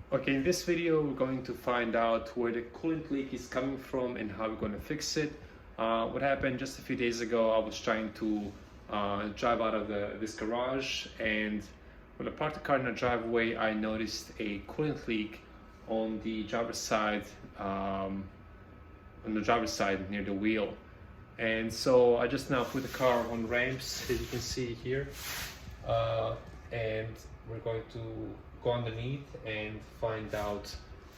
Okay, in this video we're going to find out where the coolant leak is coming from and how we're going to fix it. What happened just a few days ago, I was trying to drive out of this garage, and when I parked the car in the driveway I noticed a coolant leak on the driver's side, near the wheel. And so I just now put the car on ramps, as you can see here, and we're going to go underneath and find out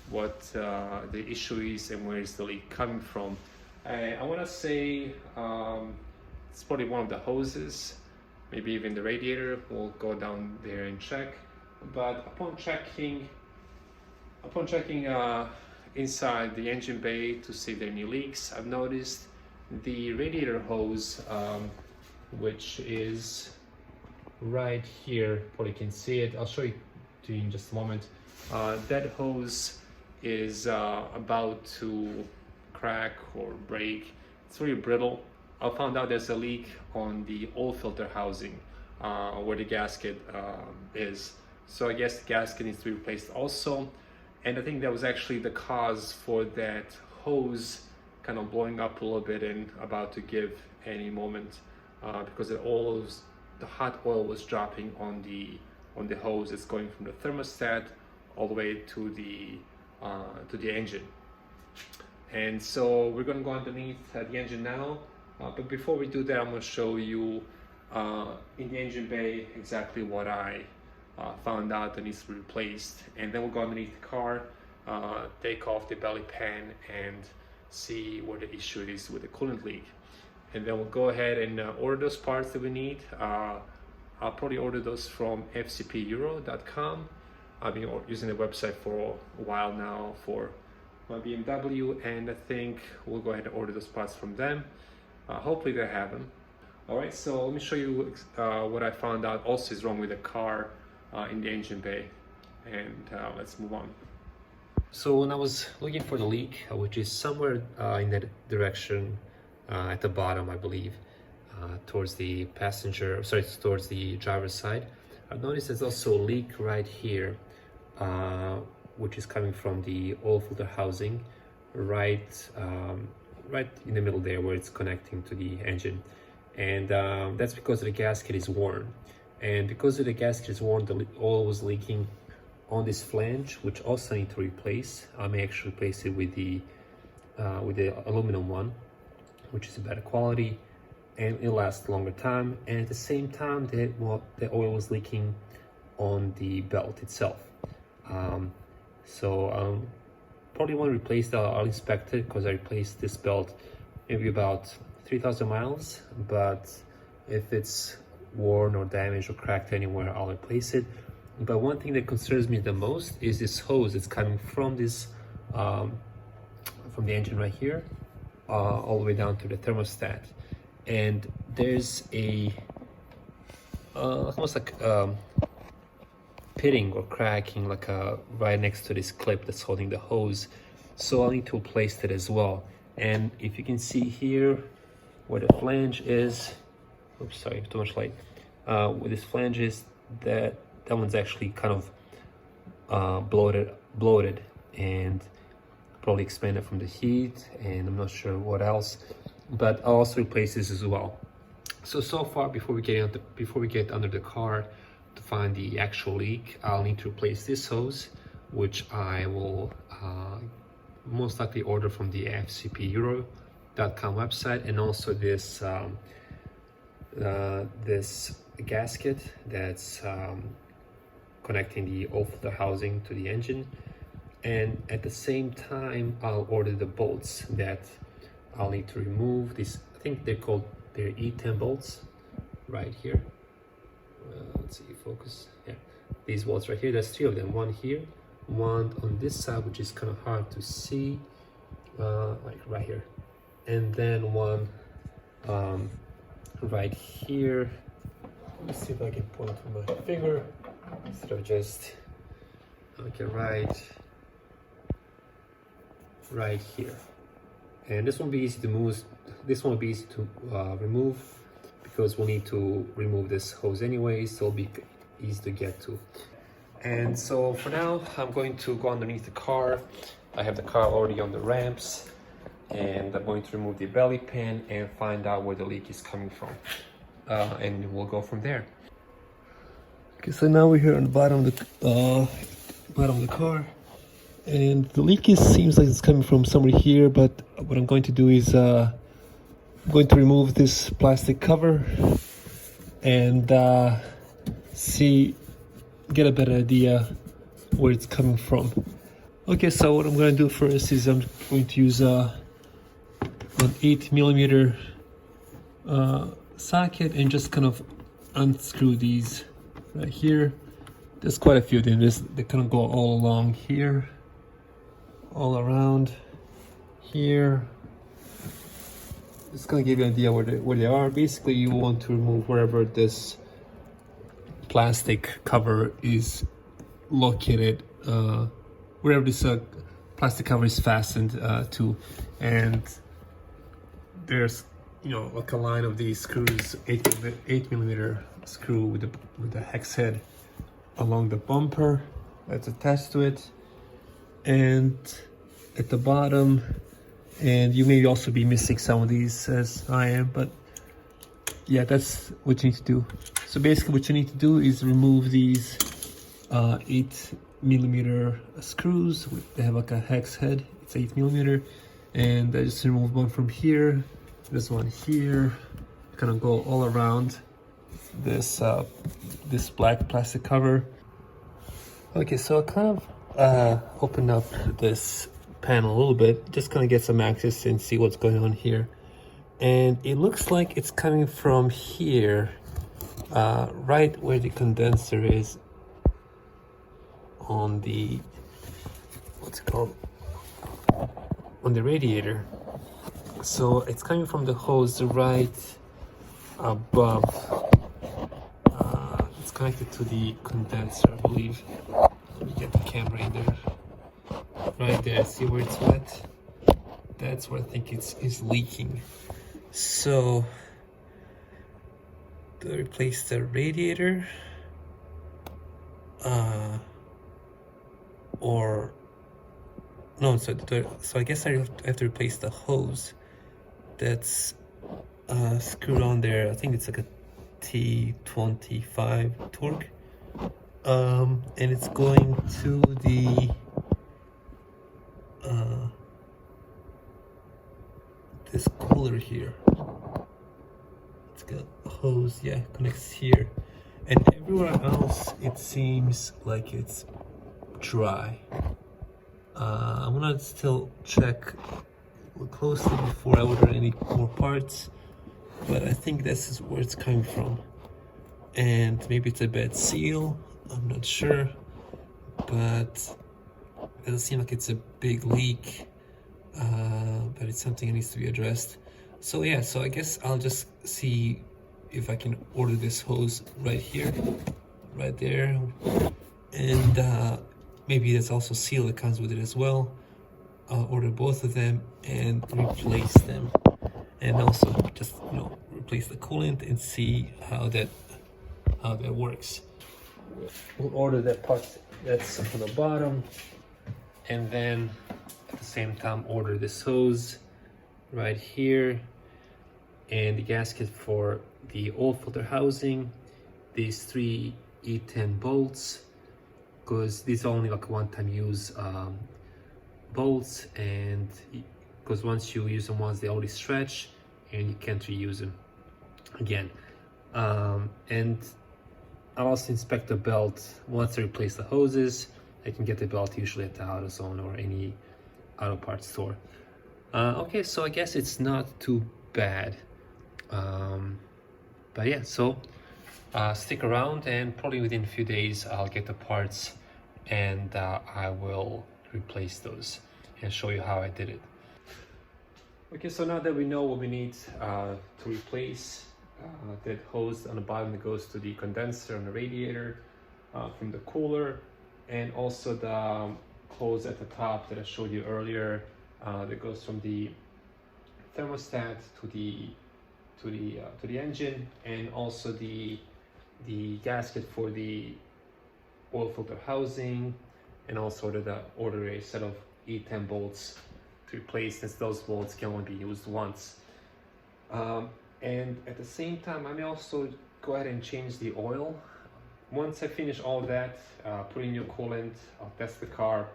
what the issue is and where is the leak coming from. I want to say it's probably one of the hoses, maybe even the radiator. We'll go down there and check. But upon checking inside the engine bay to see if there are any leaks, I've noticed the radiator hose, which is right here. Probably can see it. I'll show you to you in just a moment. That hose is about to crack or break. It's very brittle. I found out there's a leak on the oil filter housing where the gasket is. So I guess the gasket needs to be replaced also. And I think that was actually the cause for that hose kind of blowing up a little bit and about to give any moment, because the hot oil was dropping on the hose. It's going from the thermostat all the way to the engine. And so we're going to go underneath the engine now, but before we do that, I'm going to show you in the engine bay exactly what I found out that needs to be replaced. And then we'll go underneath the car, take off the belly pan and see where the issue is with the coolant leak. And then we'll go ahead and order those parts that we need. I'll probably order those from fcpeuro.com. I've been using the website for a while now for my BMW, and I think we'll go ahead and order those parts from them. Hopefully they have them. All right, so let me show you what I found out also is wrong with the car in the engine bay, and let's move on. So when I was looking for the leak, which is somewhere in that direction at the bottom, I believe, towards the towards the driver's side, I've noticed there's also a leak right here, which is coming from the oil filter housing, right in the middle there where it's connecting to the engine. And that's because the gasket is worn. And because the gasket is worn, the oil was leaking on this flange, which also I need to replace. I may actually replace it with the aluminum one, which is a better quality and it lasts a longer time. And at the same time, the oil was leaking on the belt itself. So probably want to replace that. I'll inspect it because I replaced this belt maybe about 3,000 miles. But if it's worn or damaged or cracked anywhere, I'll replace it. But one thing that concerns me the most is this hose that's coming from this from the engine right here all the way down to the thermostat. And there's a almost like pitting or cracking like right next to this clip that's holding the hose. So I'll need to replace that as well. And if you can see here where the flange is, oops, sorry, too much light. Where this flange is, that one's actually kind of bloated and probably expanded from the heat, and I'm not sure what else. But I'll also replace this as well. So far, before we get under the car to find the actual leak, I'll need to replace this hose, which I will most likely order from the fcpeuro.com website, and also this this gasket that's connecting the oil filter housing to the engine. And at the same time, I'll order the bolts that I'll need to remove. These, I think they're E10 bolts right here. Let's see, focus. Yeah, these bolts right here. There's 3 of them. One here, one on this side, which is kind of hard to see, like right here, and then one right here. Let me see if I can point with my finger instead of just right here. And this won't be easy to move. This won't be easy to remove because we'll need to remove this hose anyway, so it'll be easy to get to. And so for now, I'm going to go underneath the car. I have the car already on the ramps, and I'm going to remove the belly pan and find out where the leak is coming from. And we'll go from there. Okay, so now we're here on the bottom of the car, and the leak seems like it's coming from somewhere here. But what I'm going to do is I'm going to remove this plastic cover and get a better idea where it's coming from. Okay, so what I'm going to do first is I'm going to use an 8mm socket and just kind of unscrew these right here. There's quite a few of them. They kind of go all along here, all around here. It's gonna give you an idea where they are. Basically, you want to remove wherever this plastic cover is located, wherever this plastic cover is fastened to, and there's like a line of these screws, 8mm screw with the hex head along the bumper that's attached to it, and at the bottom. And you may also be missing some of these as I am, but yeah, that's what you need to do. So basically what you need to do is remove these 8mm screws. They have like a hex head, it's 8mm, and I just remove one from here, this one here, kind of go all around this this black plastic cover. Okay, so I kind of open up this panel a little bit, just kind of get some access and see what's going on here. And it looks like it's coming from here, right where the condenser is on the, what's it called, on the radiator. So it's coming from the hose right above. It's connected to the condenser, I believe. Let me get the camera in there. Right there, see where it's wet? That's where I think it's leaking. So, do I replace the radiator? Or no? So I guess I have to replace the hose that's screwed on there. I think it's like a T25 torque, and it's going to the this cooler here. It's got a hose, yeah, connects here, and everywhere else it seems like it's dry. I'm gonna still check closely before I order any more parts, but I think this is where it's coming from, and maybe it's a bad seal, I'm not sure, but it doesn't seem like it's a big leak, but it's something that needs to be addressed. So yeah, so I guess I'll just see if I can order this hose right here, right there, and maybe there's also seal that comes with it as well. I'll order both of them and replace them, and also just replace the coolant and see how that works. We'll order that part that's on the bottom, and then at the same time order this hose right here, and the gasket for the old filter housing, these 3 E10 bolts, because these are only like one-time use bolts, and because once you use them once, they already stretch and you can't reuse them again. And I'll also inspect the belt once I replace the hoses. I can get the belt usually at the AutoZone or any auto parts store. Okay, so I guess it's not too bad. But yeah, so stick around, and probably within a few days I'll get the parts, and I will replace those and show you how I did it. Okay, so now that we know what we need to replace, that hose on the bottom that goes to the condenser on the radiator from the cooler, and also the hose at the top that I showed you earlier that goes from the thermostat to the engine, and also the gasket for the oil filter housing, and also order a set of E10 bolts to replace, since those bolts can only be used once. And at the same time, I may also go ahead and change the oil. Once I finish all that, put in new coolant, I'll test the car,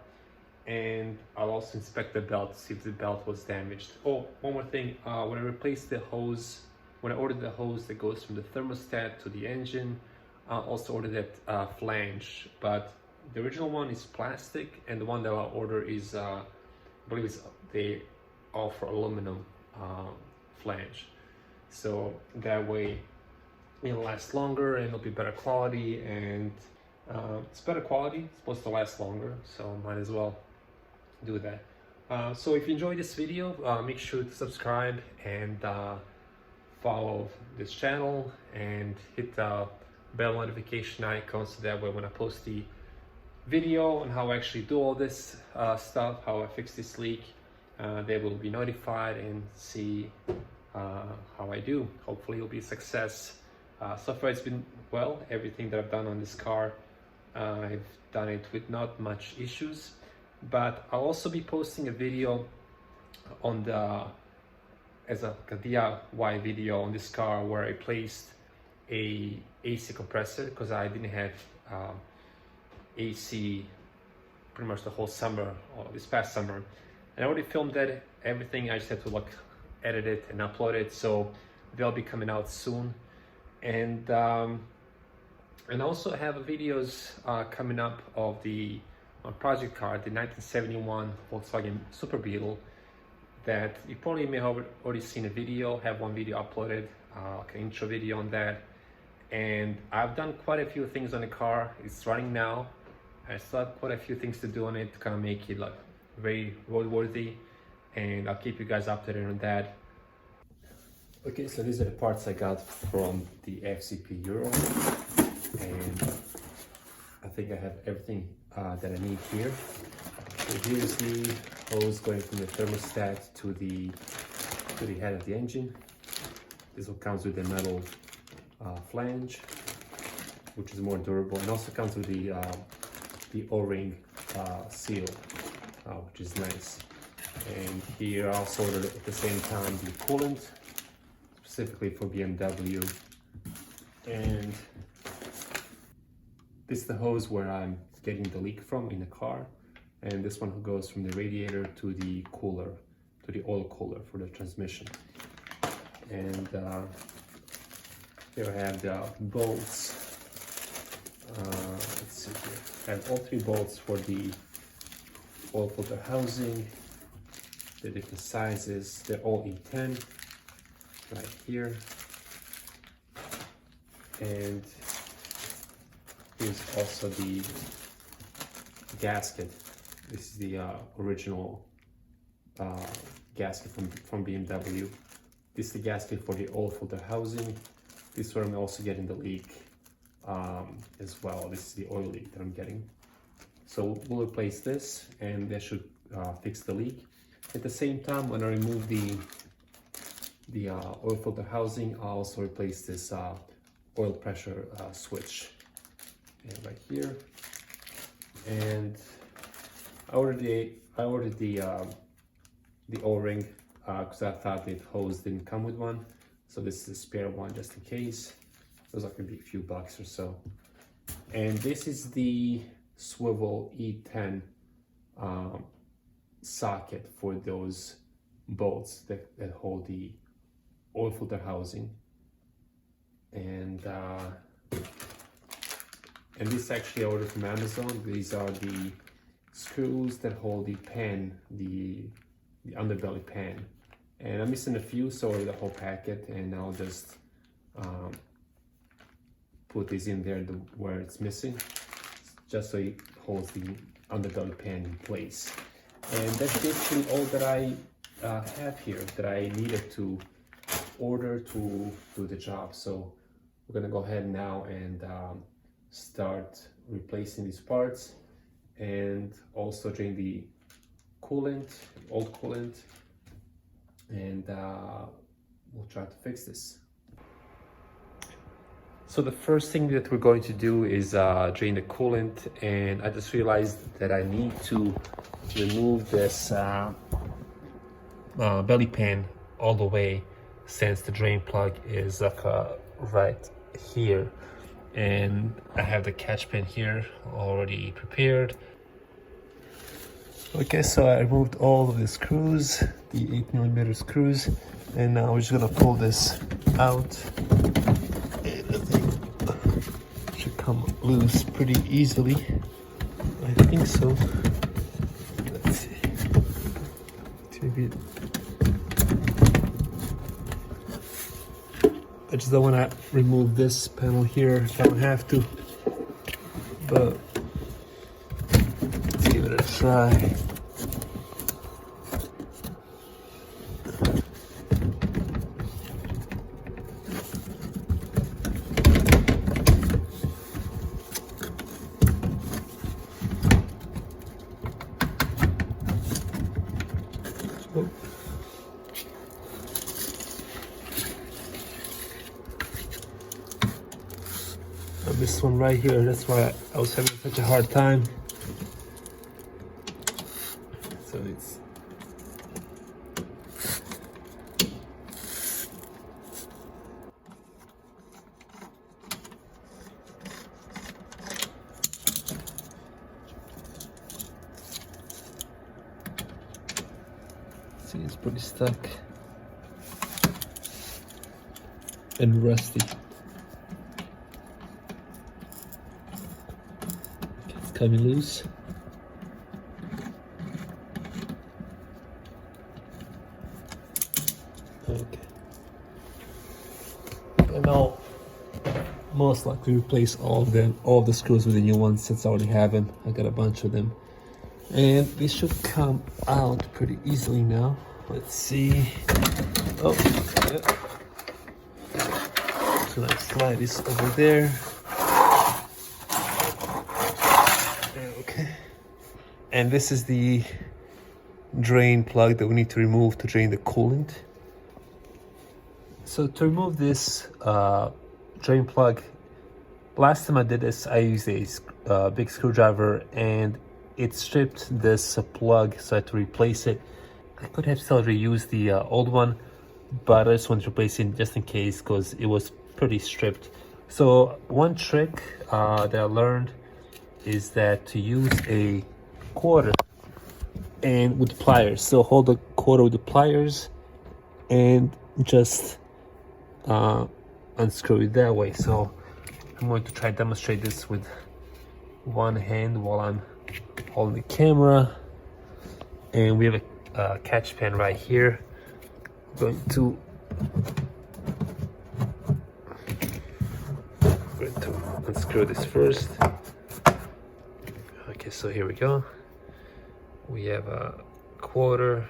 and I'll also inspect the belt to see if the belt was damaged. Oh, one more thing, when I replaced the hose, when I ordered the hose that goes from the thermostat to the engine, I also ordered that flange, but the original one is plastic, and the one that I'll order is, I believe they offer aluminum flange. So that way it'll last longer and it'll be better quality, and it's better quality, it's supposed to last longer, so might as well do that. So if you enjoyed this video, make sure to subscribe and follow this channel and hit the bell notification icon, so that way when I post the video on how I actually do all this stuff, how I fix this leak, they will be notified and see how I do. Hopefully it'll be a success. So far it's been, well, everything that I've done on this car, I've done it with not much issues, but I'll also be posting a video on as a DIY video on this car, where I placed a AC compressor, because I didn't have AC pretty much the whole summer, or this past summer, and I already filmed that, everything. I just had to like edit it and upload it, so they'll be coming out soon. And also have videos coming up of the project car, the 1971 Volkswagen Super Beetle, that you probably may have already seen a video, have one video uploaded, like an intro video on that. And I've done quite a few things on the car. It's running now. I still have quite a few things to do on it to kind of make it like very roadworthy, and I'll keep you guys updated on that. Okay, so these are the parts I got from the FCP Euro, and I think I have everything that I need here. So here's the hose going from the thermostat to the head of the engine. This one comes with a metal flange, which is more durable, and also comes with the O-ring seal, which is nice. And here I also ordered at the same time the coolant, specifically for BMW. And this is the hose where I'm getting the leak from in the car, and this one goes from the radiator to the cooler, to the oil cooler for the transmission. And here I have the bolts. Let's see here. I have all 3 bolts for the oil filter housing. The different sizes. They're all E10 right here. And here's also the gasket. This is the original gasket from BMW. This is the gasket for the oil filter housing. This is where I'm also getting the leak as well. This is the oil leak that I'm getting. So we'll replace this, and that should fix the leak. At the same time, when I remove the oil filter housing, I'll also replace this oil pressure switch right here. And I ordered the O-ring because I thought the hose didn't come with one. So this is a spare one just in case. Those are gonna be a few bucks or so. And this is the swivel E10 socket for those bolts that hold the oil filter housing. And this actually I ordered from Amazon. These are the screws that hold the pan, the underbelly pan. And I'm missing a few, so I ordered the whole packet, and I'll just put this in there where it's missing, just so it holds the underbelly pan in place. And that's basically all that I have here that I needed to order to do the job. So we're gonna go ahead now and start replacing these parts, and also drain the coolant, old coolant, and we'll try to fix this. So the first thing that we're going to do is drain the coolant, and I just realized that I need to remove this belly pan all the way, since the drain plug is like right here, and I have the catch pan here already prepared. Okay, so I removed all of the screws, the 8mm screws, and now we're just gonna pull this out. And the thing should come loose pretty easily. I think so. Let's see. Maybe I just don't want to remove this panel here if I don't have to, but let's give it a try. Oh. This one right here, that's why I was having such a hard time. So it's see, it's pretty stuck and rusty. It's coming loose. Okay. And I'll most likely replace all of the screws with the new ones, since I already have them. I got a bunch of them. And they should come out pretty easily now. Let's see. Oh, yeah. So I slide this over there. Okay. And this is the drain plug that we need to remove to drain the coolant. So to remove this drain plug, last time I did this, I used a big screwdriver, and it stripped this plug, so I had to replace it. I could have still reused the old one, but I just wanted to replace it just in case, because it was pretty stripped. So one trick that I learned is that to use a quarter and with pliers. So hold the quarter with the pliers and just unscrew it that way. So I'm going to try to demonstrate this with one hand while I'm holding the camera. And we have a catch pan right here. I'm going to unscrew this first. Okay, so here we go. We have a quarter.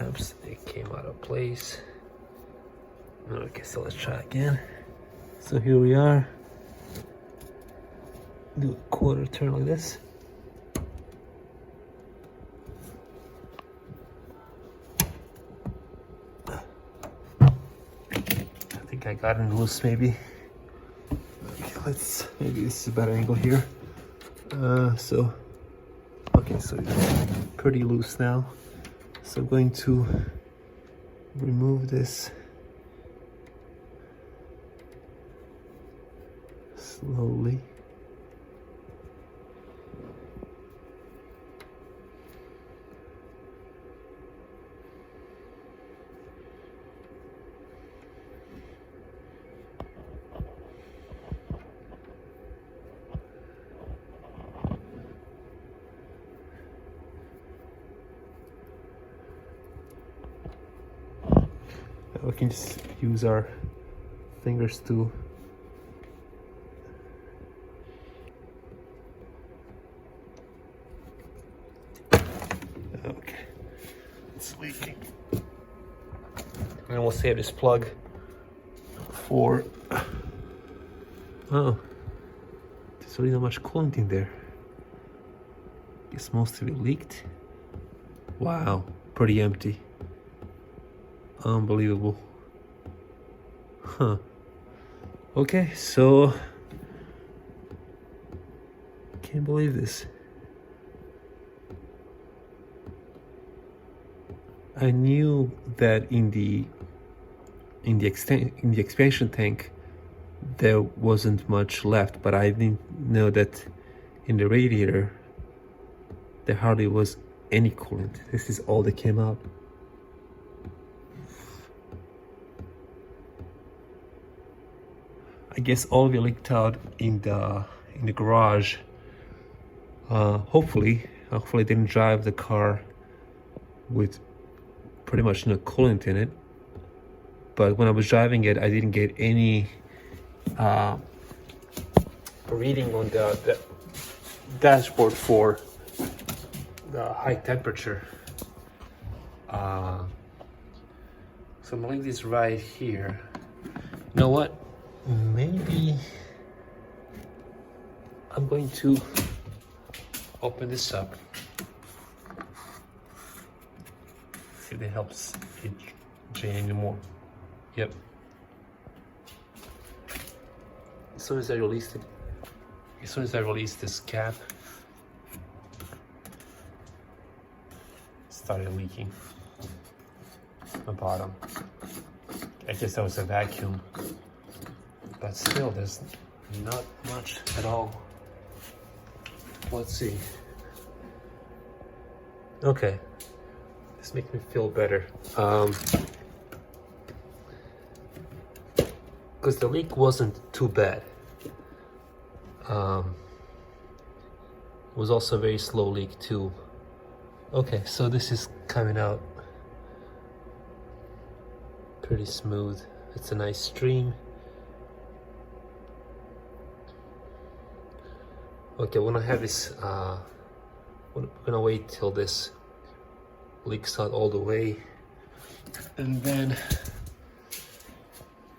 Oops, it came out of place. Okay, so let's try again. So here we are. Do a quarter turn like this. I think I got it loose maybe. Okay, maybe this is a better angle here. Okay, so it's pretty loose now. So I'm going to remove this slowly. We can just use our fingers to okay, it's leaking. And we'll save this plug for oh, there's really not much coolant in there. It's most of it leaked. Wow, pretty empty. Unbelievable. Huh. Okay, so can't believe this. I knew that in the expansion tank there wasn't much left, but I didn't know that in the radiator there hardly was any coolant. This is all that came out. I guess all of it leaked out in the garage. Hopefully I didn't drive the car with pretty much no coolant in it. But when I was driving it, I didn't get any reading on the dashboard for the high temperature. So I'm gonna leave this right here. You know what? Maybe I'm going to open this up. See if it helps it drain anymore. Yep. As soon as I release this cap, it started leaking. The bottom. I guess that was a vacuum, but still, there's not much at all. Let's see. Okay, this makes me feel better. Because the leak wasn't too bad. It was also a very slow leak too. Okay, so this is coming out pretty smooth. It's a nice stream. Okay, we're gonna have this, we're gonna wait till this leaks out all the way, and then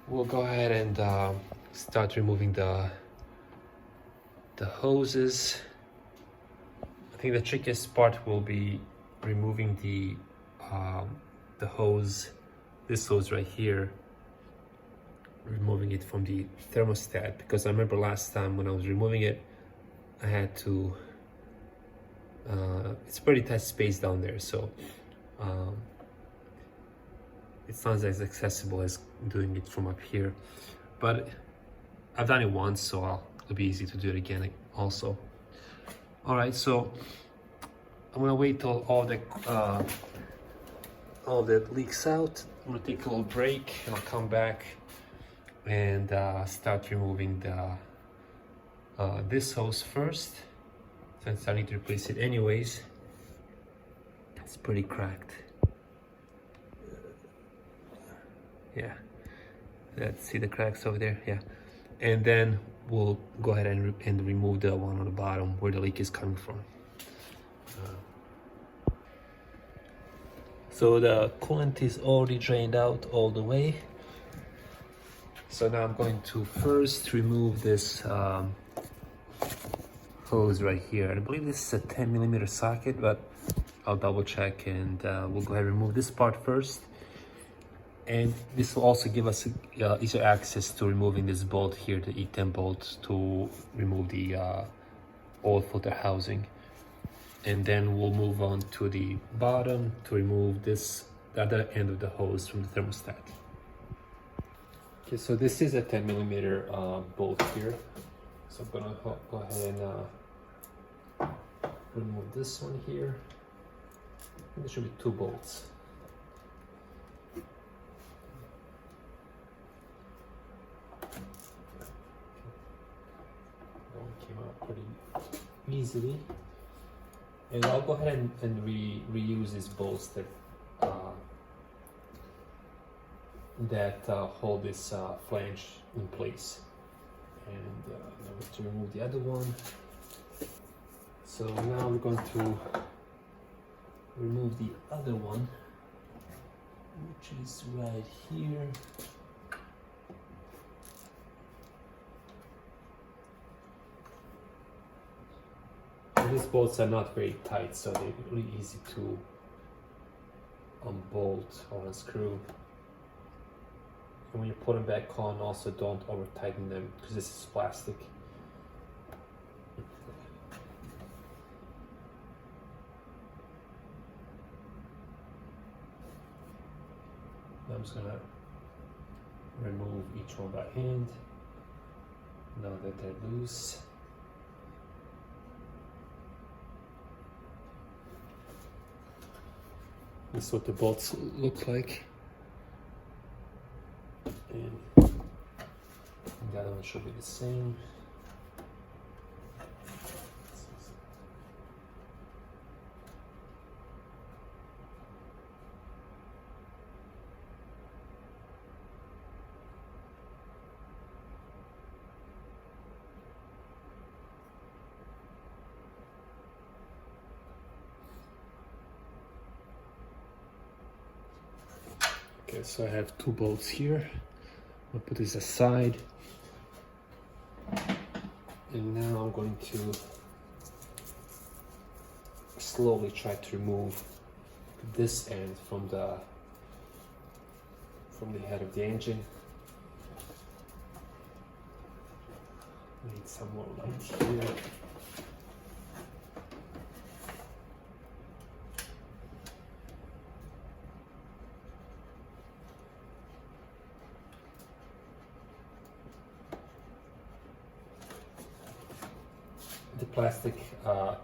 we'll go ahead and start removing the hoses. I think the trickiest part will be removing the hose, this hose right here, removing it from the thermostat, because I remember last time when I was removing it, I had to, it's pretty tight space down there, so it's not as accessible as doing it from up here, but I've done it once, so it'll be easy to do it again also. All right, so I'm gonna wait till all that leaks out. I'm gonna take a little break and I'll come back and start removing this hose first, since I need to replace it anyways. It's pretty cracked. Yeah, let's see the cracks over there. Yeah, and then we'll go ahead and remove the one on the bottom where the leak is coming from. So the coolant is already drained out all the way. So now I'm going to first remove this hose right here. I believe this is a 10mm socket, but I'll double check, and we'll go ahead and remove this part first. And this will also give us easier access to removing this bolt here, the E10 bolt, to remove the oil filter housing. And then we'll move on to the bottom to remove the other end of the hose from the thermostat. Okay, so this is a 10mm bolt here. So I'm gonna go ahead and remove this one here. There should be 2 bolts. That one came out pretty easily. And I'll go ahead and reuse these bolts that hold this flange in place. And now to remove the other one. So now we're going to remove the other one, which is right here. These bolts are not very tight, so they're really easy to unbolt or unscrew. And when you put them back on, also don't over tighten them because this is plastic. I'm just gonna remove each one by hand now that they're loose. This is what the bolts look like. And the other one should be the same. Okay, so I have 2 bolts here. I'll put this aside. And now I'm going to slowly try to remove this end from the head of the engine. Need some more light here. The plastic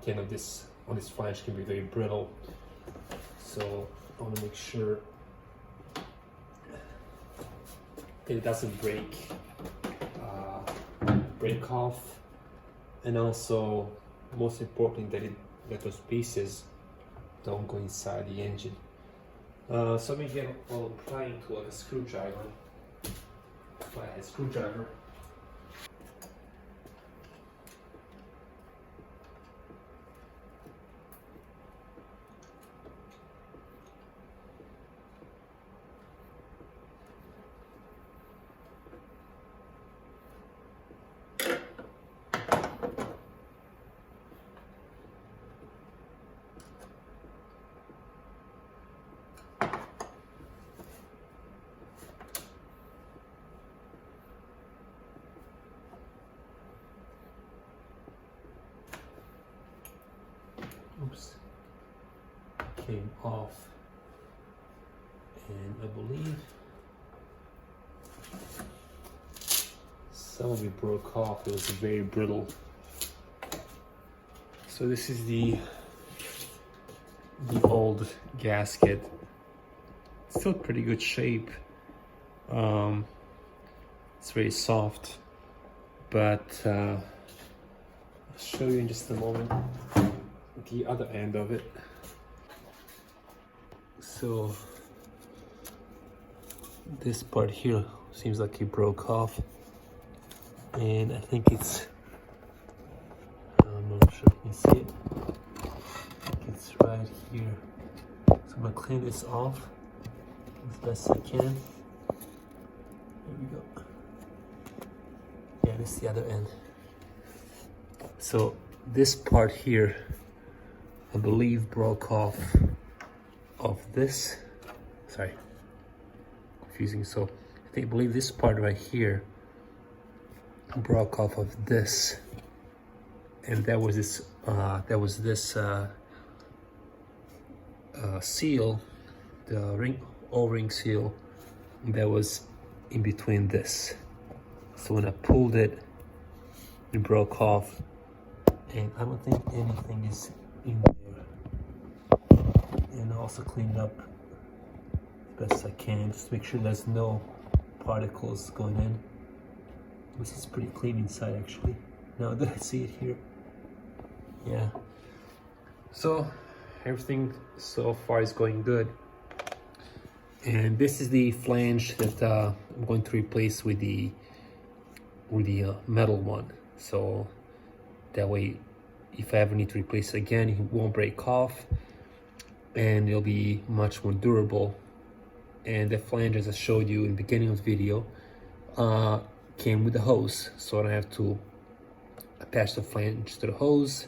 can of this on this flange can be very brittle, so I want to make sure that it doesn't break off, and also most importantly that those pieces don't go inside the engine. So I'm gonna get a prying tool, like a screwdriver, flathead screwdriver. Oops, came off, and I believe some of it broke off. It was very brittle. So this is the old gasket. It's still pretty good shape. It's very soft, but I'll show you in just a moment the other end of it. So this part here seems like it broke off, and I think it's, I'm not sure if you can see it. I think it's right here. So I'm gonna clean this off as best I can. There we go. Yeah, this is the other end. So this part here, I believe, broke off of this. Sorry, confusing. So I believe this part right here broke off of this, and that was this seal, the O-ring seal, that was in between this. So when I pulled it, it broke off, and I don't think anything is in there. And I also cleaned up as best I can, just to make sure there's no particles going in. This is pretty clean inside, actually. Now that I see it here, yeah. So everything so far is going good. And this is the flange that I'm going to replace with the metal one. So that way, if I ever need to replace it again, it won't break off, and it'll be much more durable. And the flange, as I showed you in the beginning of the video, came with the hose, so I don't have to attach the flange to the hose.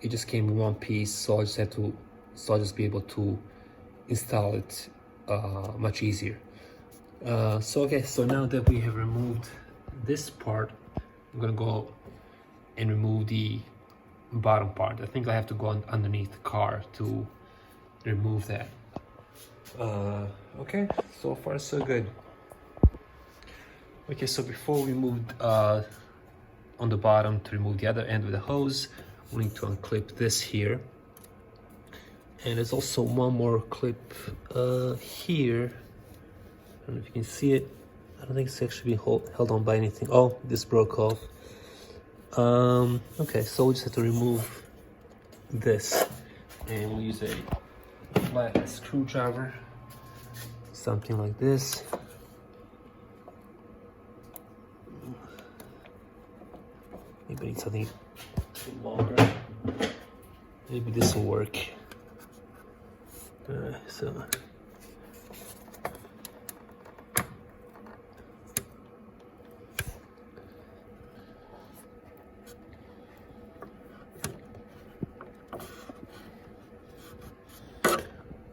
It just came in one piece, so I'll just be able to install it much easier. So now that we have removed this part, I'm gonna go and remove the bottom part. I think I have to go underneath the car to remove that. Okay, so far so good. Okay, so before we moved on the bottom to remove the other end of the hose, we need to unclip this here. And there's also one more clip here. I don't know if you can see it. I don't think it's actually being held on by anything. Oh, this broke off. Okay, so we just have to remove this. And we'll use a flat screwdriver. Something like this. Maybe I need something longer. Maybe this will work. So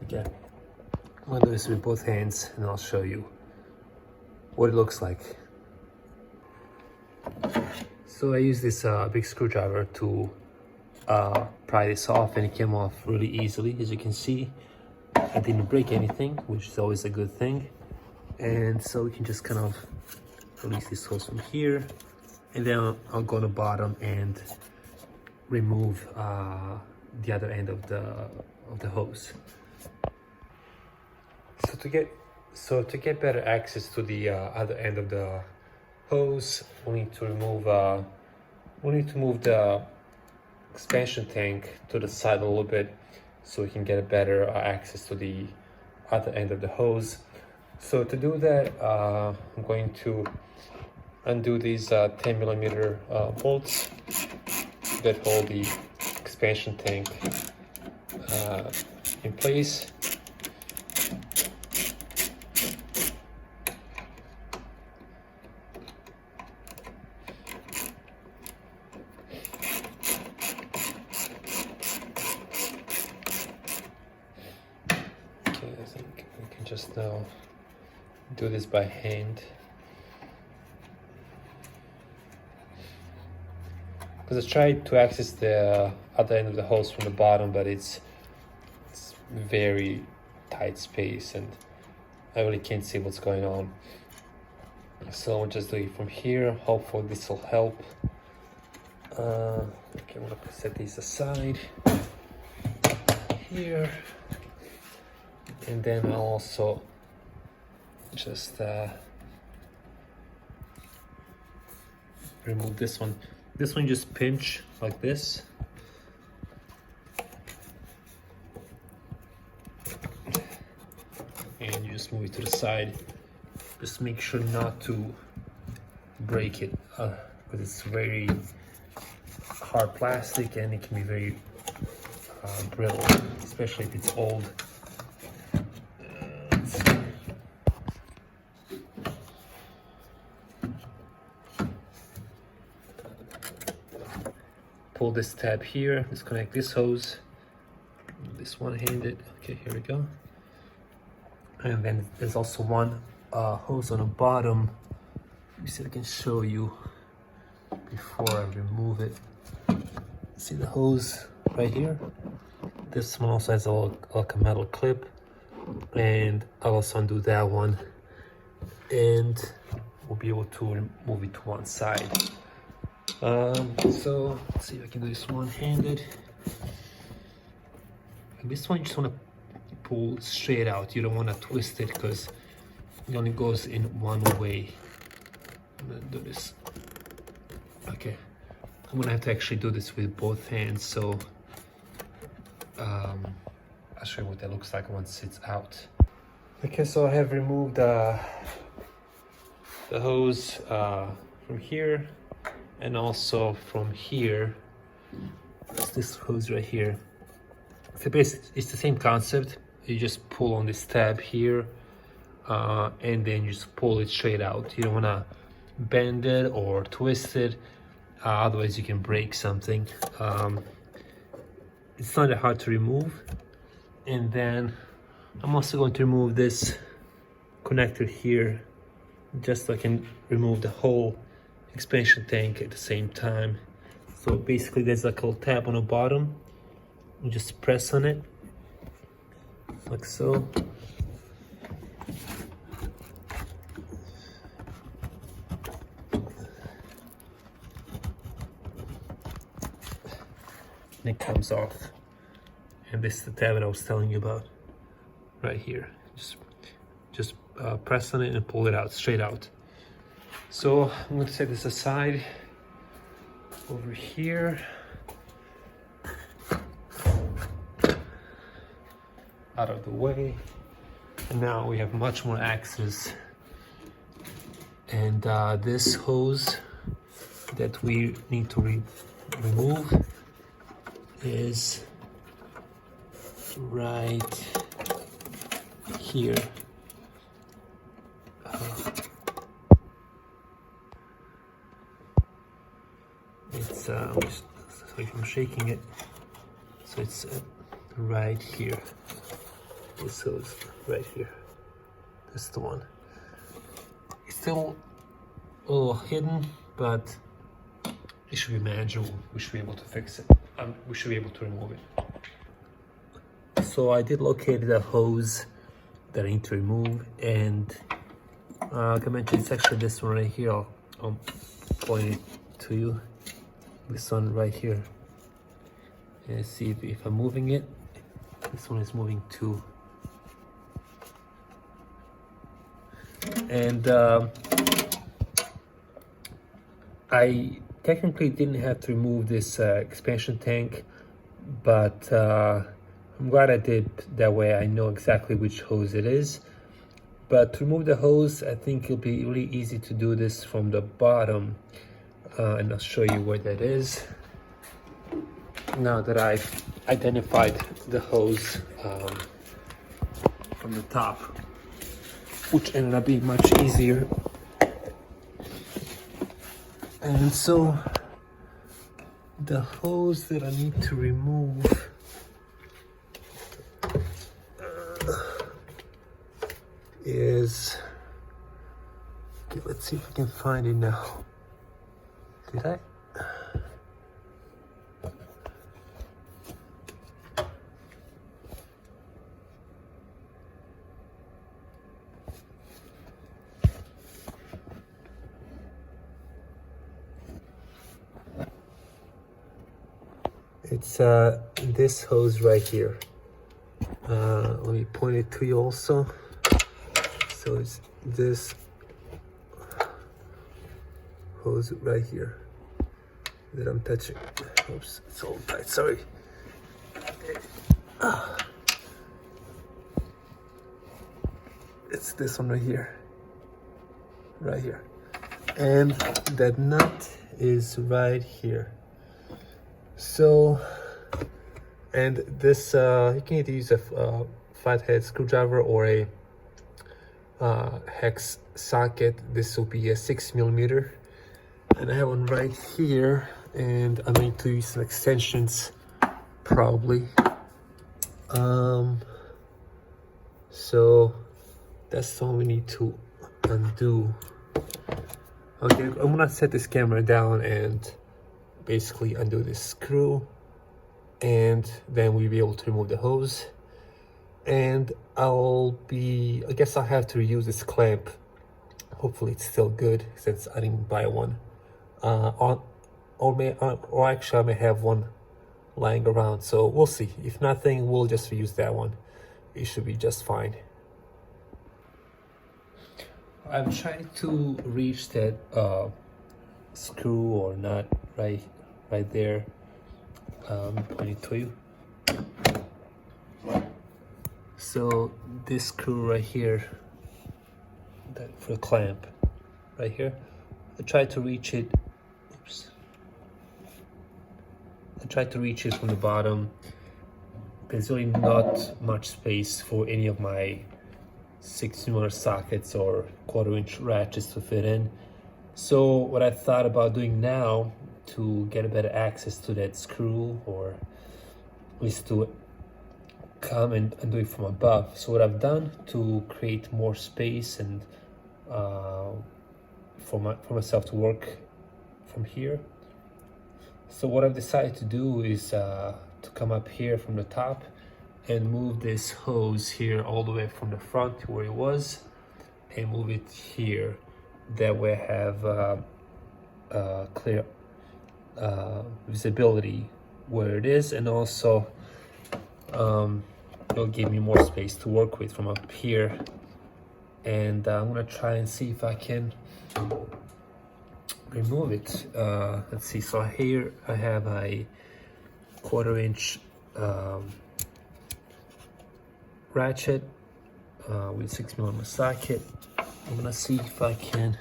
okay, I'm gonna do this with both hands and I'll show you what it looks like. So I use this big screwdriver to pry this off, and it came off really easily. As you can see, I didn't break anything, which is always a good thing. And so we can just kind of release this hose from here, and then I'll go to the bottom and remove the other end of the hose. So to get better access to the other end of the hose, we need to move the expansion tank to the side a little bit so we can get a better access to the other end of the hose. So to do that, I'm going to undo these 10mm bolts that hold the expansion tank in place. I think we can just now do this by hand, because I tried to access the other end of the hose from the bottom, but it's very tight space and I really can't see what's going on. So I'll just do it from here. Hopefully this will help. Okay, I'm gonna set these aside here. And then I'll also just remove this one. This one just pinch like this. And you just move it to the side. Just make sure not to break it, because it's very hard plastic and it can be very brittle, especially if it's old. Pull this tab here, disconnect this hose, this one-handed. Okay, here we go. And then there's also one hose on the bottom. Let me see if I can show you before I remove it. See the hose right here? This one also has like a metal clip, and I'll also undo that one, and we'll be able to move it to one side. So let's see if I can do this one-handed. And this one you just want to pull straight out. You don't want to twist it because it only goes in one way. I'm gonna do this. Okay, I'm gonna have to actually do this with both hands. So I'll show you what that looks like once it's out. Okay, so I have removed the hose from here. And also from here, it's this hose right here. So basically, it's the same concept. You just pull on this tab here, and then you just pull it straight out. You don't want to bend it or twist it, otherwise you can break something. It's not that hard to remove. And then I'm also going to remove this connector here just so I can remove the whole expansion tank at the same time. So basically there's like a little tab on the bottom. You just press on it like so. And it comes off. And this is the tab that I was telling you about right here. Just press on it and pull it out, straight out. So I'm going to set this aside over here. Out of the way. And now we have much more access. And this hose that we need to remove is right here. It's sorry if I'm shaking it. So it's right here. This hose right here. This is the one. It's still a little hidden, but it should be manageable. We should be able to fix it. We should be able to remove it. So I did locate the hose that I need to remove, and like I mentioned, it's actually this one right here. I'll point it to you. This one right here. And see if I'm moving it. This one is moving too. And I technically didn't have to remove this expansion tank, but I'm glad I did. That way I know exactly which hose it is. But to remove the hose, I think it'll be really easy to do this from the bottom, and I'll show you where that is. Now that I've identified the hose from the top, which ended up being much easier. And so the hose that I need to remove is, okay, let's see if I can find it now. Did I? It's this hose right here. Let me point it to you also. So it's this hose right here that I'm touching. Oops, it's all tight, sorry. It's this one right here. Right here. And that nut is right here. So, and this, you can either use a flathead screwdriver or a hex socket. This will be a 6mm, and I have one right here, and I'm going to use some extensions probably. So that's all we need to undo. Okay, I'm gonna set this camera down and basically undo this screw, and then we'll be able to remove the hose. And I guess I'll have to reuse this clamp. Hopefully it's still good since I didn't buy one. Or actually I may have one lying around, so we'll see. If nothing, we'll just reuse that one. It should be just fine. I'm trying to reach that screw or nut right there. Point it to you. So this screw right here, for the clamp, right here, I tried to reach it. Oops. I tried to reach it from the bottom. There's really not much space for any of my 6mm sockets or 1/4-inch ratchets to fit in. So what I thought about doing now to get a better access to that screw, or at least to come and do it from above. So what I've done to create more space and for myself to work from here. So what I've decided to do is to come up here from the top and move this hose here all the way from the front to where it was and move it here. That way I have clear visibility where it is, and also it'll give me more space to work with from up here. And I'm gonna try and see if I can remove it. Let's see, so here I have a 1/4" ratchet with 6mm socket. I'm gonna see if I can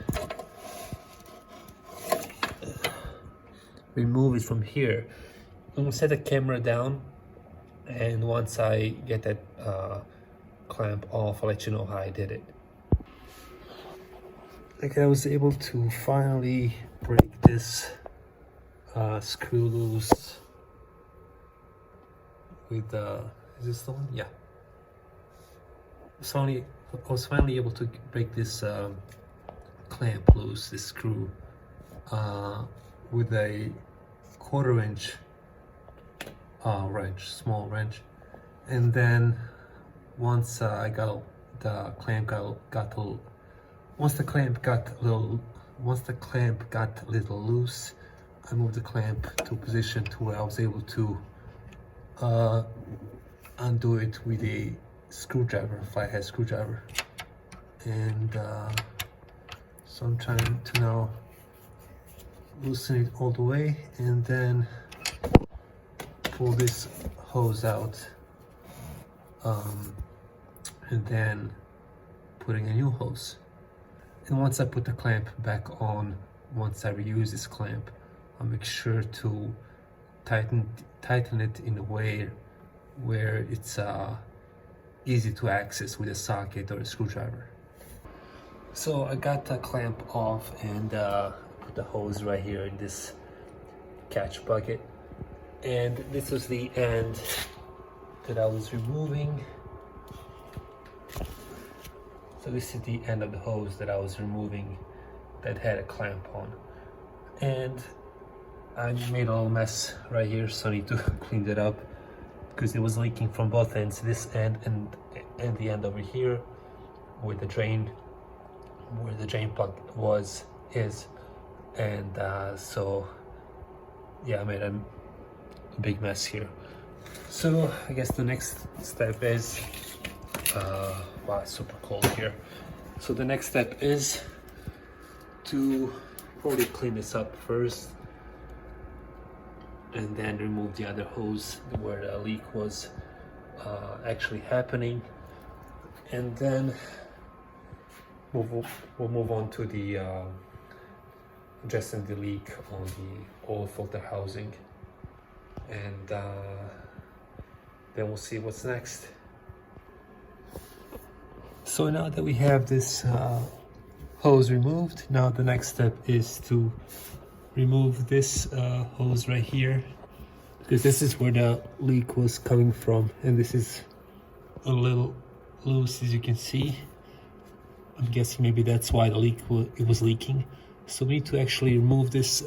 remove it from here. I'm gonna set the camera down, and once I get that clamp off, I'll let you know how I did it. Okay, I was able to finally break this screw loose with is this the one? Yeah. I was finally able to break this clamp loose, this screw, with a 1/4" wrench, small wrench. And then once I got the clamp got a little loose, I moved the clamp to a position to where I was able to undo it with a screwdriver, a flathead screwdriver. And so I'm trying to now loosen it all the way and then pull this hose out, and then putting a new hose. And once I put the clamp back on, once I reuse this clamp, I'll make sure to tighten it in a way where it's easy to access with a socket or a screwdriver. So I got the clamp off and put the hose right here in this catch bucket. And this was the end that I was removing. So this is the end of the hose that I was removing that had a clamp on. And I made a little mess right here, so I need to clean it up because it was leaking from both ends, this end and the end over here where the drain plug is. And so yeah, I made a big mess here. So I guess the next step is wow, it's super cold here. So the next step is to probably clean this up first and then remove the other hose where the leak was actually happening, and then we'll move on to the addressing the leak on the oil filter housing, and then we'll see what's next. So now that we have this hose removed, now the next step is to remove this hose right here, because this is where the leak was coming from, and this is a little loose, as you can see. I'm guessing maybe that's why it was leaking. So we need to actually remove this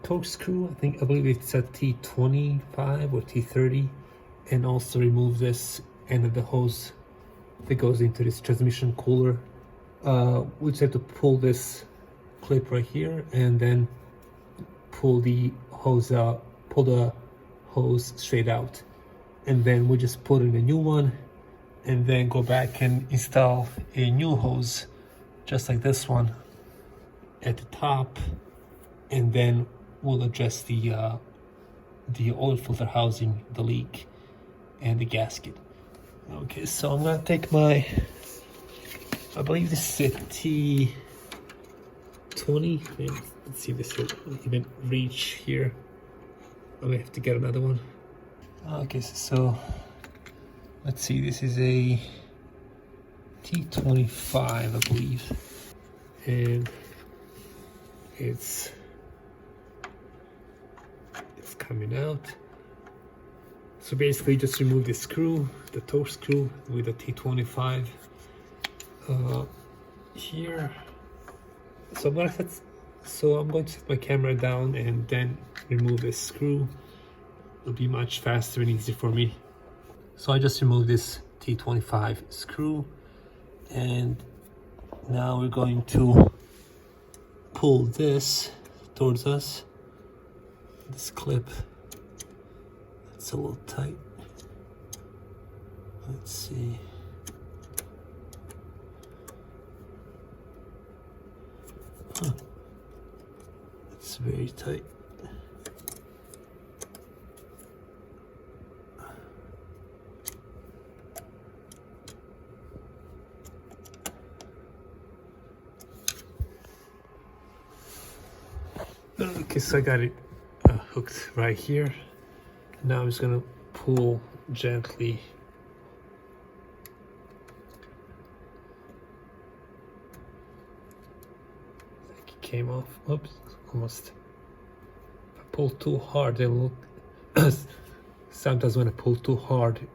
torque screw. I believe it's a T25 or T30, and also remove this end of the hose that goes into this transmission cooler. We just have to pull this clip right here and then pull the hose out, pull the hose straight out, and then we just put in a new one and then go back and install a new hose just like this one at the top, and then we'll address the oil filter housing, the leak, and the gasket. Okay, so I'm gonna take my, I believe this is a T20. Let's see if this will even reach here. I may have to get another one. Okay, so let's see, this is a T25, I believe, and it's coming out. So basically just remove the screw, the torque screw with a T25 here. So I'm going to set my camera down and then remove this screw. It'll be much faster and easier for me. So I just removed this T25 screw, and now we're going to pull this towards us. This clip, it's a little tight. Let's see. Huh. It's very tight. Okay, so I got it hooked right here. Now I'm just gonna pull gently. Like it came off. Oops, almost. If I pull too hard, it'll look. Sometimes when I pull too hard,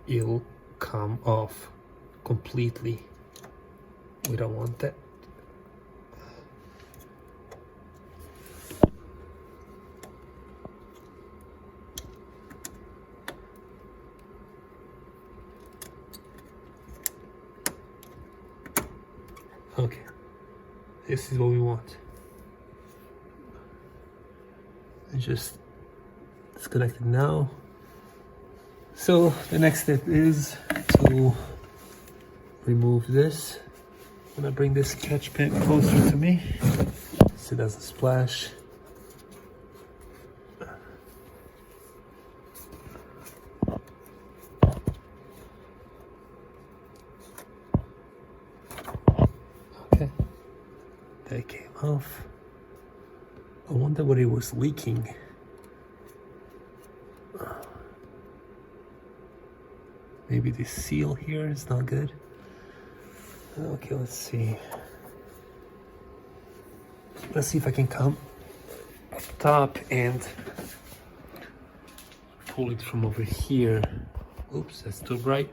it'll come off completely. We don't want that. Okay, this is what we want. Just disconnect it now. So the next step is to remove this. I'm gonna bring this catch pin closer to me so it doesn't splash. Okay, that came off. I wonder what it was leaking. Maybe the seal here is not good. Okay, let's see. Let's see if I can come up top and pull it from over here. Oops, that's too bright.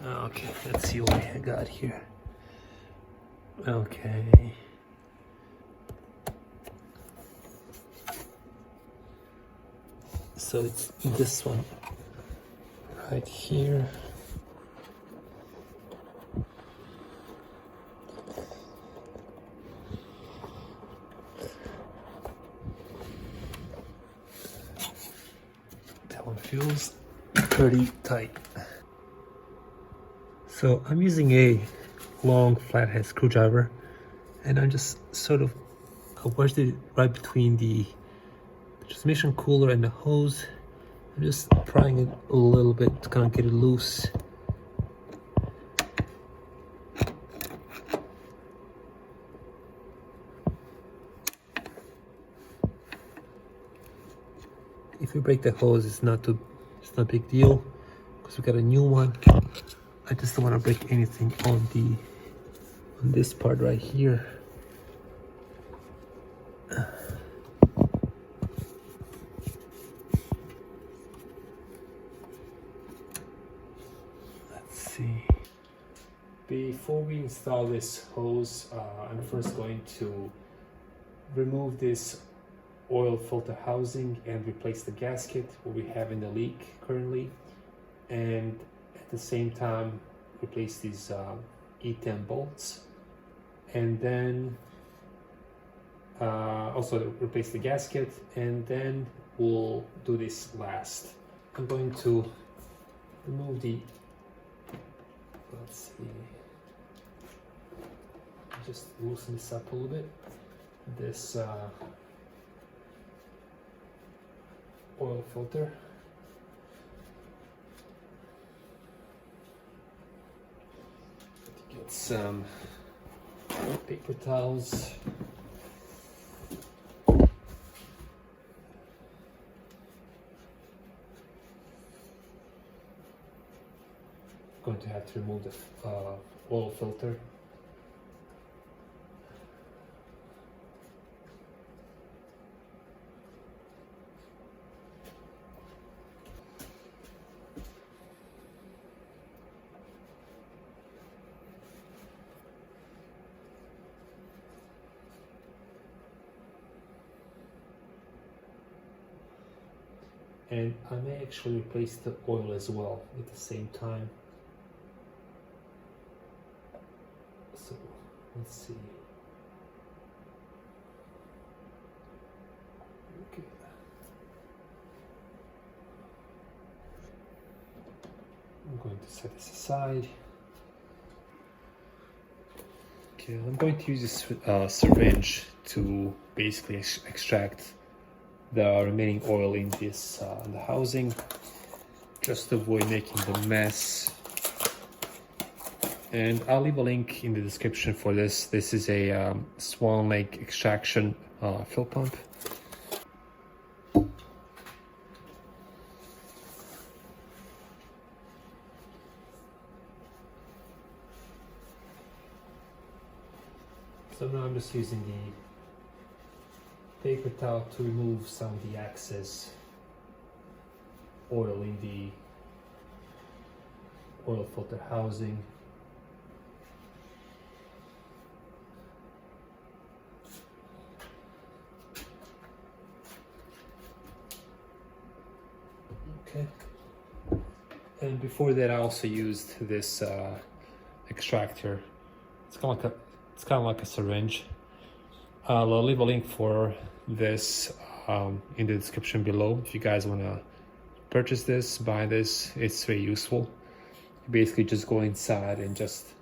Okay, let's see what I got here. Okay. So it's this one right here. That one feels pretty tight. So I'm using a long flathead screwdriver, and I'm just sort of wedged it right between the transmission cooler and the hose. I'm just prying it a little bit to kind of get it loose. If you break the hose, it's not a big deal because we got a new one. I just don't want to break anything on this part right here. Let's see. Before we install this hose, I'm first going to remove this oil filter housing and replace the gasket what we have in the leak currently, and at the same time replace these E10 bolts, and then also replace the gasket, and then we'll do this last. I'm going to remove the, let's see, just loosen this up a little bit, this oil filter. Get some paper towels. Going to have to remove the oil filter. and I may actually replace the oil as well at the same time. So let's see. Okay. I'm going to set this aside. Okay, I'm going to use this syringe to basically extract the remaining oil in this in the housing, just to avoid making the mess. And I'll leave a link in the description for this. This is a Swan Lake extraction fill pump. So now I'm just using the paper towel to remove some of the excess oil in the oil filter housing. Okay. And before that, I also used this extractor. It's kind of like a syringe. I'll leave a link for this in the description below if you guys want to purchase this, buy this. It's very useful. You basically just go inside and just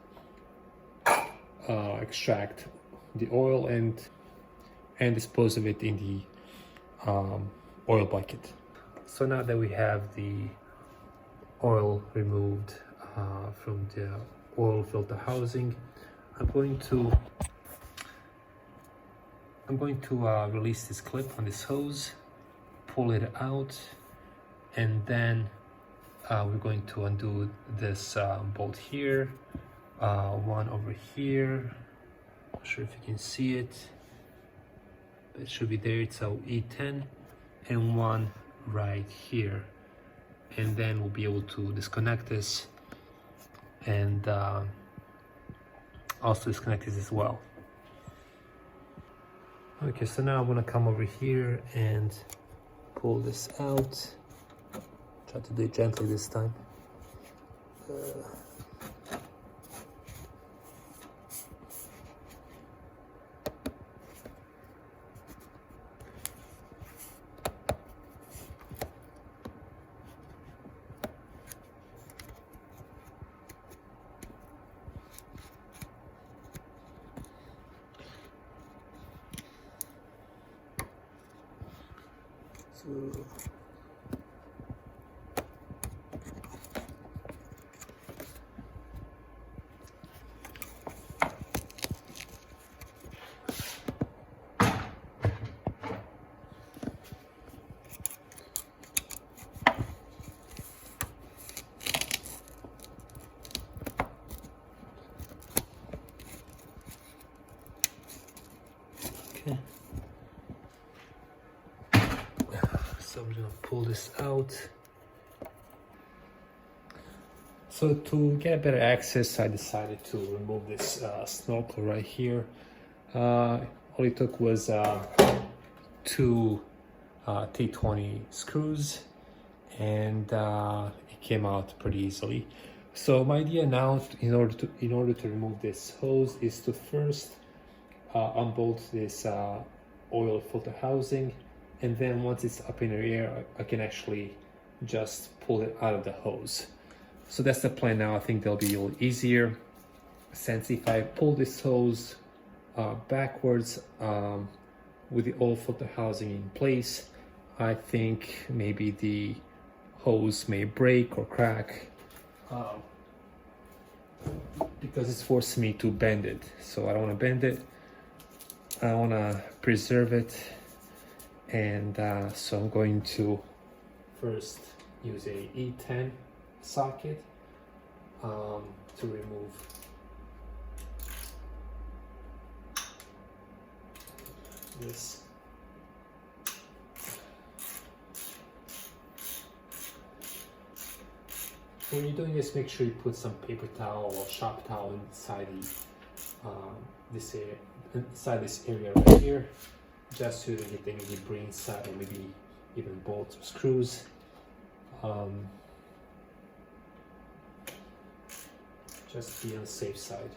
extract the oil and dispose of it in the oil bucket. So now that we have the oil removed from the oil filter housing, I'm going to release this clip on this hose, pull it out, and then we're going to undo this bolt here, one over here. Not sure if you can see it, but it should be there. It's a E10, and one right here, and then we'll be able to disconnect this and also disconnect this as well. Okay, so now I'm gonna come over here and pull this out. Try to do it gently this time. Okay. So I'm gonna pull this out. So to get a better access, I decided to remove this snorkel right here. All it took was two T20 screws, and it came out pretty easily. So my idea now, in order to remove this hose, is to first unbolt this oil filter housing, and then once it's up in the air, I can actually just pull it out of the hose. So that's the plan now. I think that'll be a little easier, since if I pull this hose backwards with the oil filter housing in place, I think maybe the hose may break or crack because it's forcing me to bend it. So I don't want to bend it. I want to preserve it, and so I'm going to first use a E10 socket to remove this. When you're doing this, make sure you put some paper towel or shop towel inside this area right here, just so you don't get any debris inside, or maybe even bolts or screws. just be on the safe side.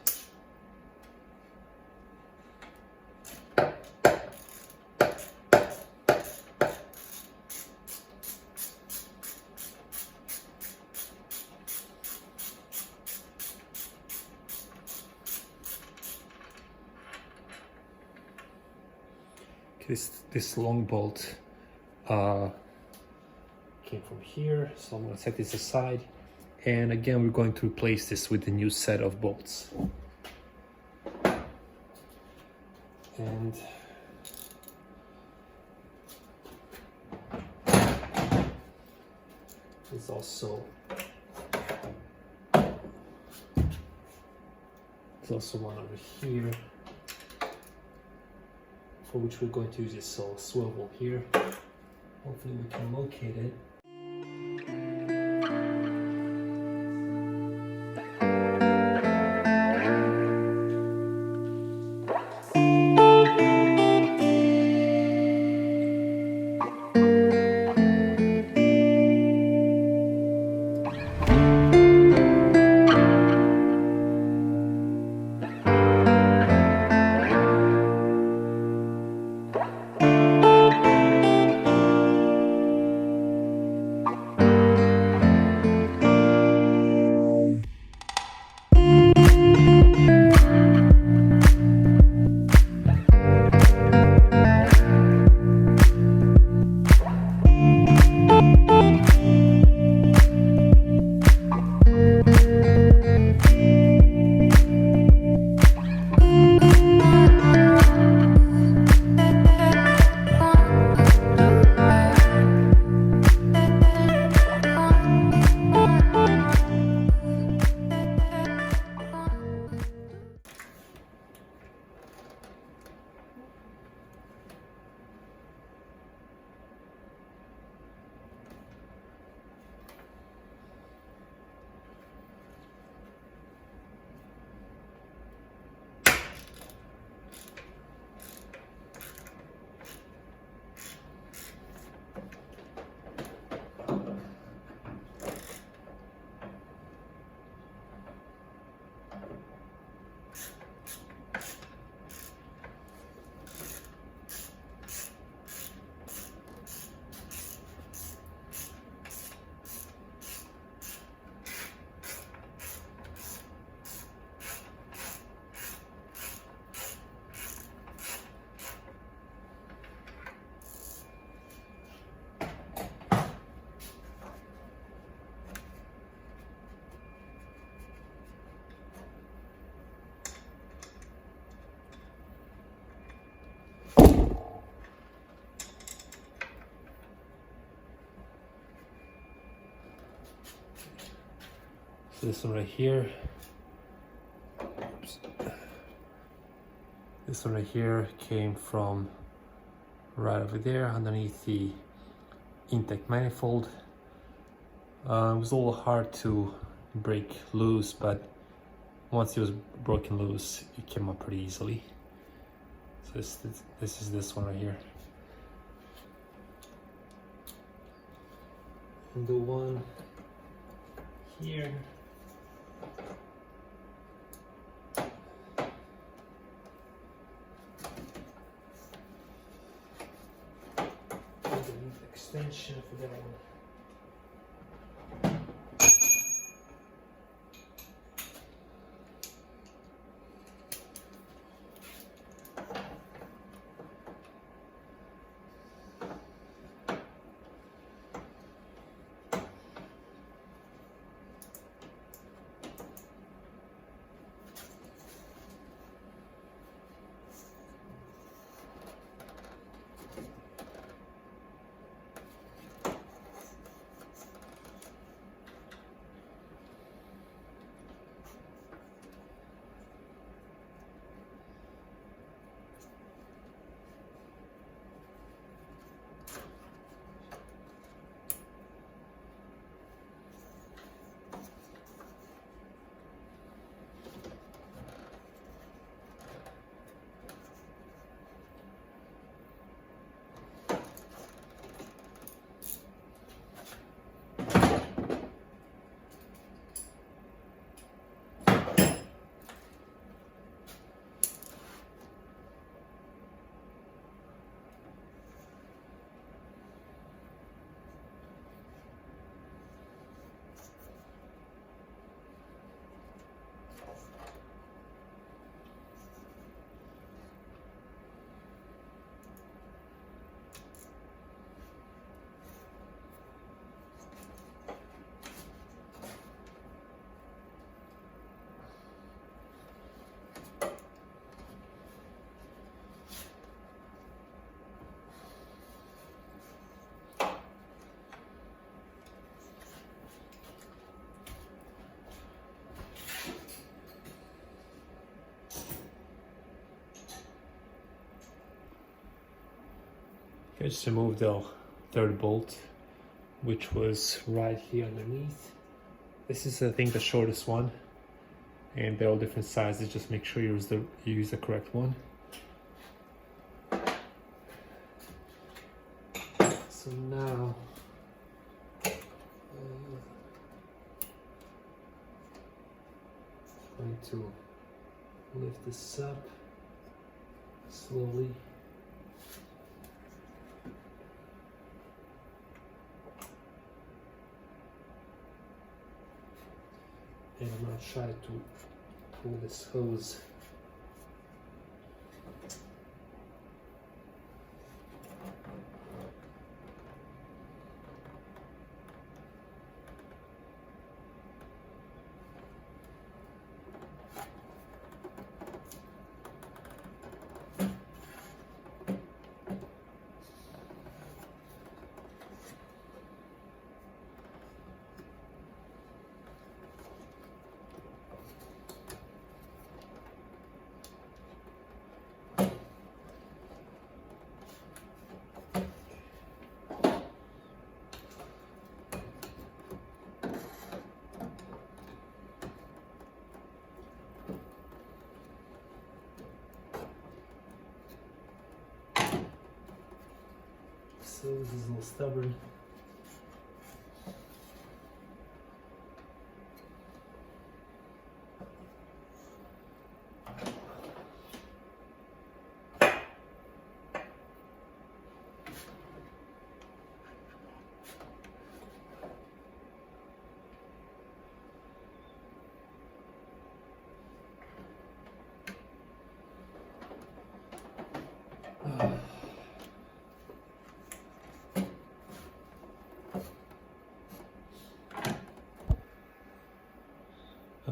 This long bolt came from here, so I'm going to set this aside, and again we're going to replace this with a new set of bolts. And there's also one over here, for which we're going to use this little swivel here. Hopefully we can locate it. So this one right here, oops. This one right here came from right over there underneath the intake manifold. It was a little hard to break loose, but once it was broken loose, it came up pretty easily. So this is this one right here. And the one here. Extension for that one. Okay, just remove the third bolt, which was right here underneath. This is, I think, the shortest one, and they're all different sizes. Just make sure you use the correct one. So now going to lift this up slowly. And I'm going to try to pull this hose. So this is a little stubborn.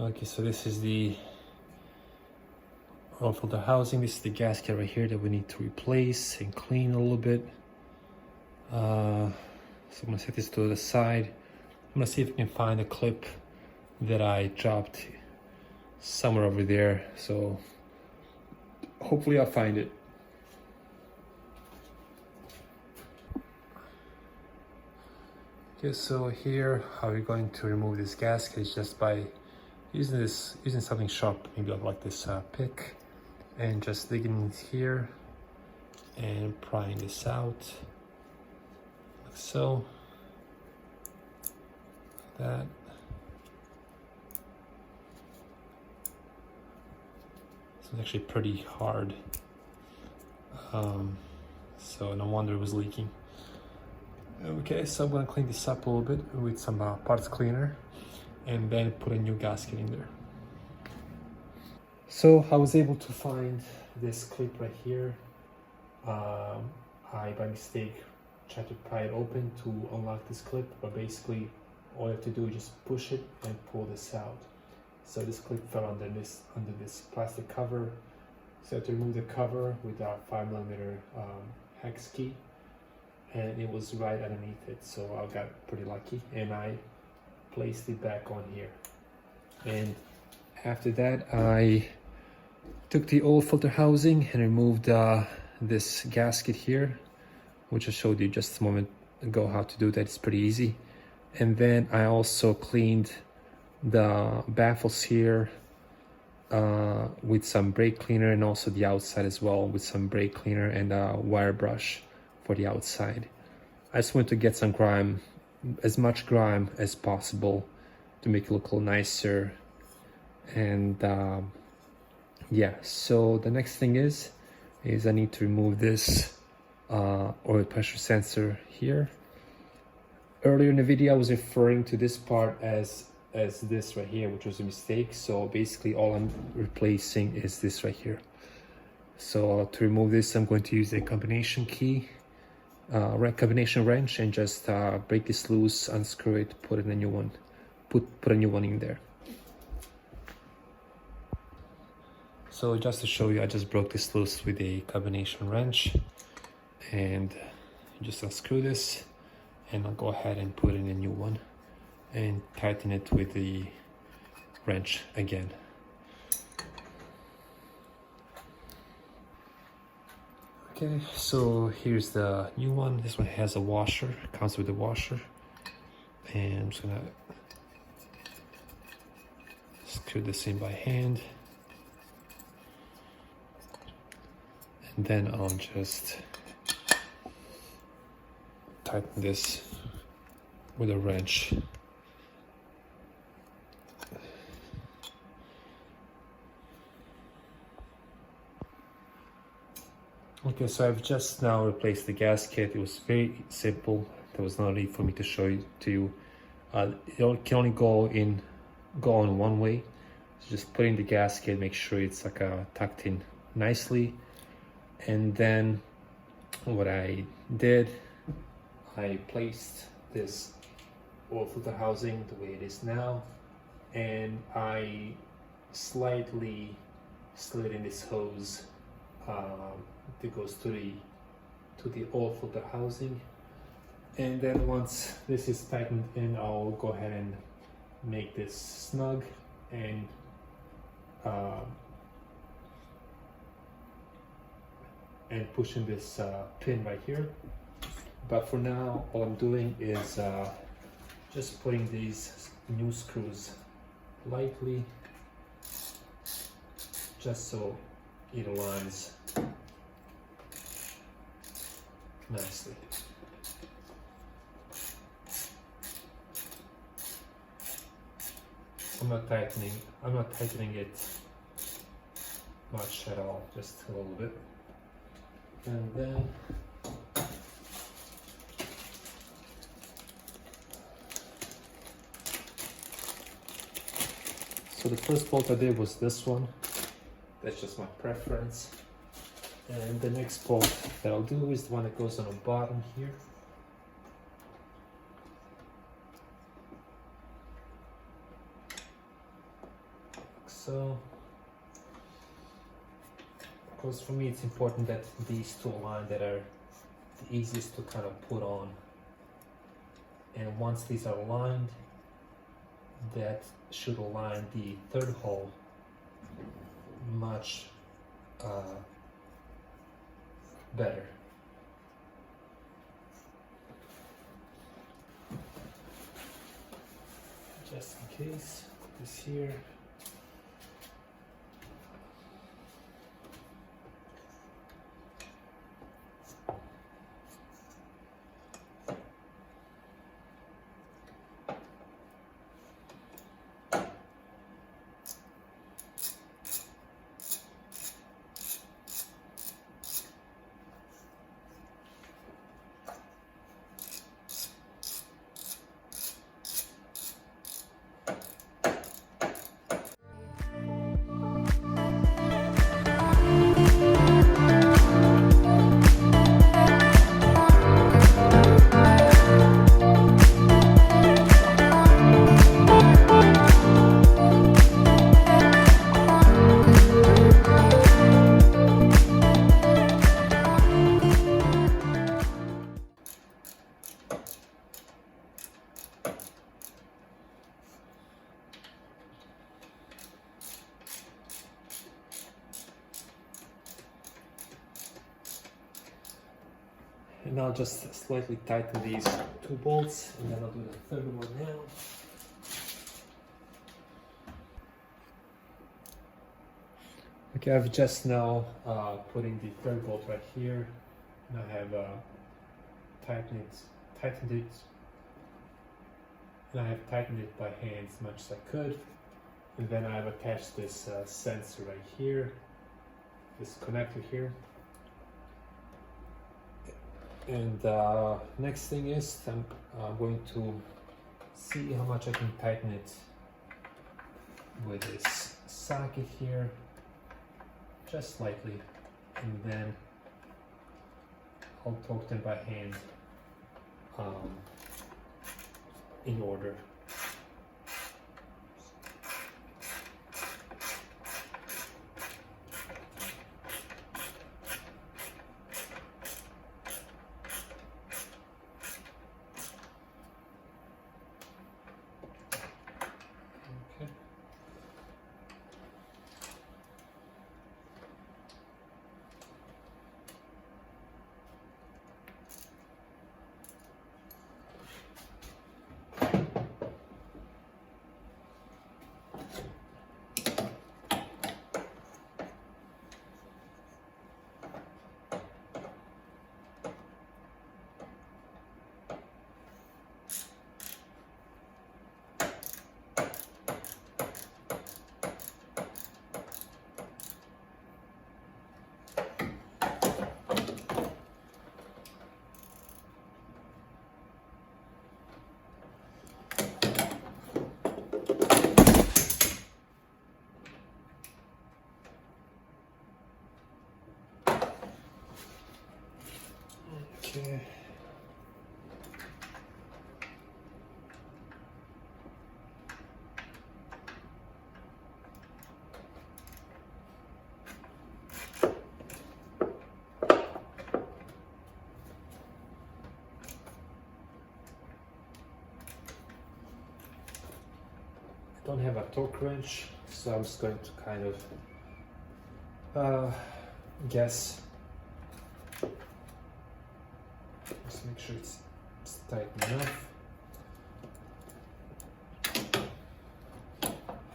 Okay, so this is the oil filter housing. This is the gasket right here that we need to replace and clean a little bit. So I'm gonna set this to the side. I'm gonna see if I can find a clip that I dropped somewhere over there. So hopefully I'll find it. Okay, so here how we're going to remove this gasket is just by using something sharp, maybe like this pick, and just digging in here and prying this out like so, like that. It's actually pretty hard, so no wonder it was leaking. Okay, so I'm gonna clean this up a little bit with some parts cleaner and then put a new gasket in there. So I was able to find this clip right here. I by mistake tried to pry it open to unlock this clip, but basically all you have to do is just push it and pull this out. So this clip fell under this plastic cover. So I had to remove the cover with our 5mm hex key, and it was right underneath it. So I got pretty lucky, and I placed it back on here. And after that, I took the oil filter housing and removed this gasket here, which I showed you just a moment ago how to do that. It's pretty easy. And then I also cleaned the baffles here with some brake cleaner, and also the outside as well with some brake cleaner and a wire brush for the outside. I just want to get some grime, as much grime as possible, to make it look a little nicer. And yeah, so the next thing is I need to remove this oil pressure sensor here. Earlier in the video I was referring to this part as this right here, which was a mistake. So basically all I'm replacing is this right here. So to remove this, I'm going to use a combination key, combination wrench, and just break this loose, unscrew it, put in a new one, put a new one in there. So just to show you, I just broke this loose with a combination wrench, and just unscrew this, and I'll go ahead and put in a new one and tighten it with the wrench again. Okay, so here's the new one. This one has a washer, comes with a washer. And I'm just gonna screw this in by hand. And then I'll just tighten this with a wrench. Okay, so I've just now replaced the gasket. It was very simple. There was no need for me to show it to you. It can only go on one way. So just put in the gasket, make sure it's like tucked in nicely. And then what I did, I placed this oil filter housing the way it is now, and I slightly slid in this hose that goes to the oil filter housing. And then once this is tightened in, I'll go ahead and make this snug and push in this pin right here. But for now, all I'm doing is just putting these new screws lightly, just so it aligns nicely. I'm not tightening it much at all, just a little bit. And then so the first bolt I did was this one. That's just my preference. And the next bolt that I'll do is the one that goes on the bottom here. Like so. Because for me it's important that these two align, that are the easiest to kind of put on. And once these are aligned, that should align the third hole much better. Just in case, put this here. And I'll just slightly tighten these two bolts, and then I'll do the third one now. Okay, I've just now put in the third bolt right here, and I have tightened it by hand as much as I could. And then I've attached this sensor right here, this connector here. And next thing is I'm going to see how much I can tighten it with this socket here, just slightly, and then I'll torque them by hand in order. don't have a torque wrench, so I'm just going to kind of guess. Just make sure it's tight enough.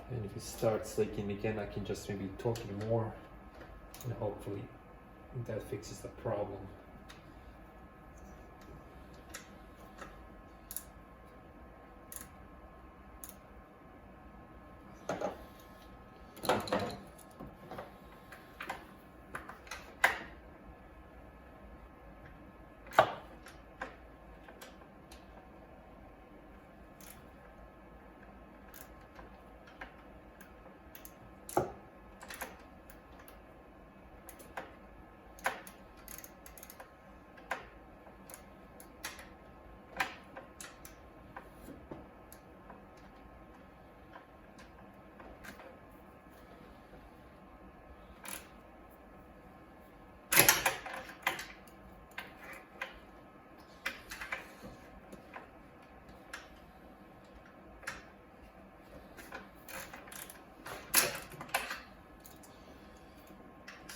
And if it starts leaking again, I can just maybe torque it more, and hopefully that fixes the problem.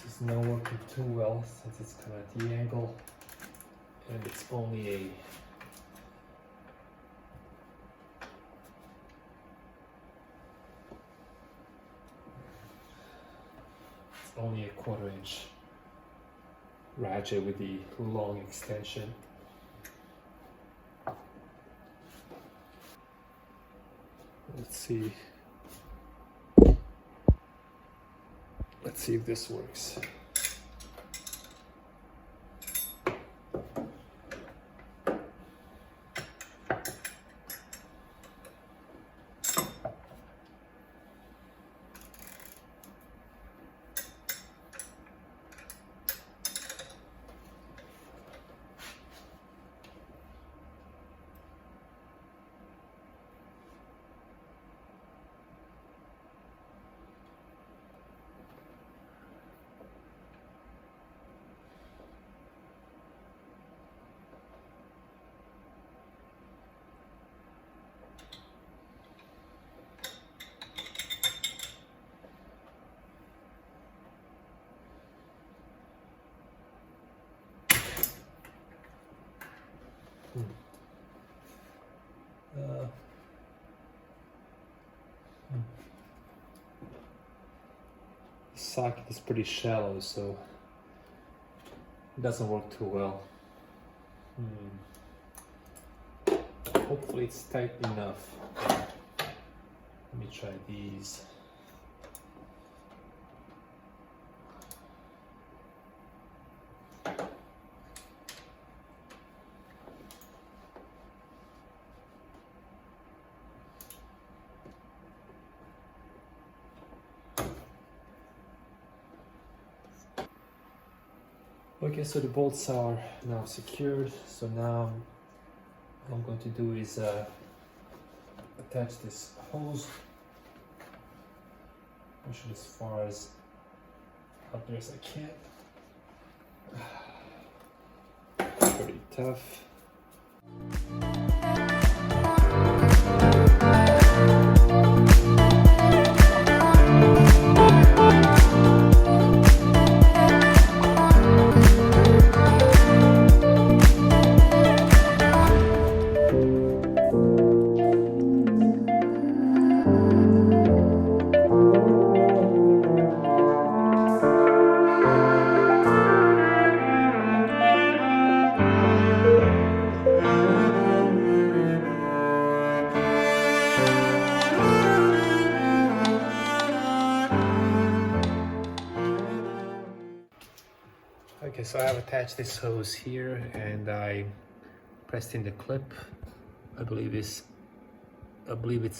It's not working too well since it's kind of at the angle, and it's only a 1/4 inch ratchet with the long extension. Let's see if this works. The socket is pretty shallow, so it doesn't work too well. Hopefully it's tight enough. Let me try these. Okay, so the bolts are now secured. So now what I'm going to do is attach this hose, push it as far as up there as I can. Pretty tough. Okay, so I have attached this hose here and I pressed in the clip. I believe it's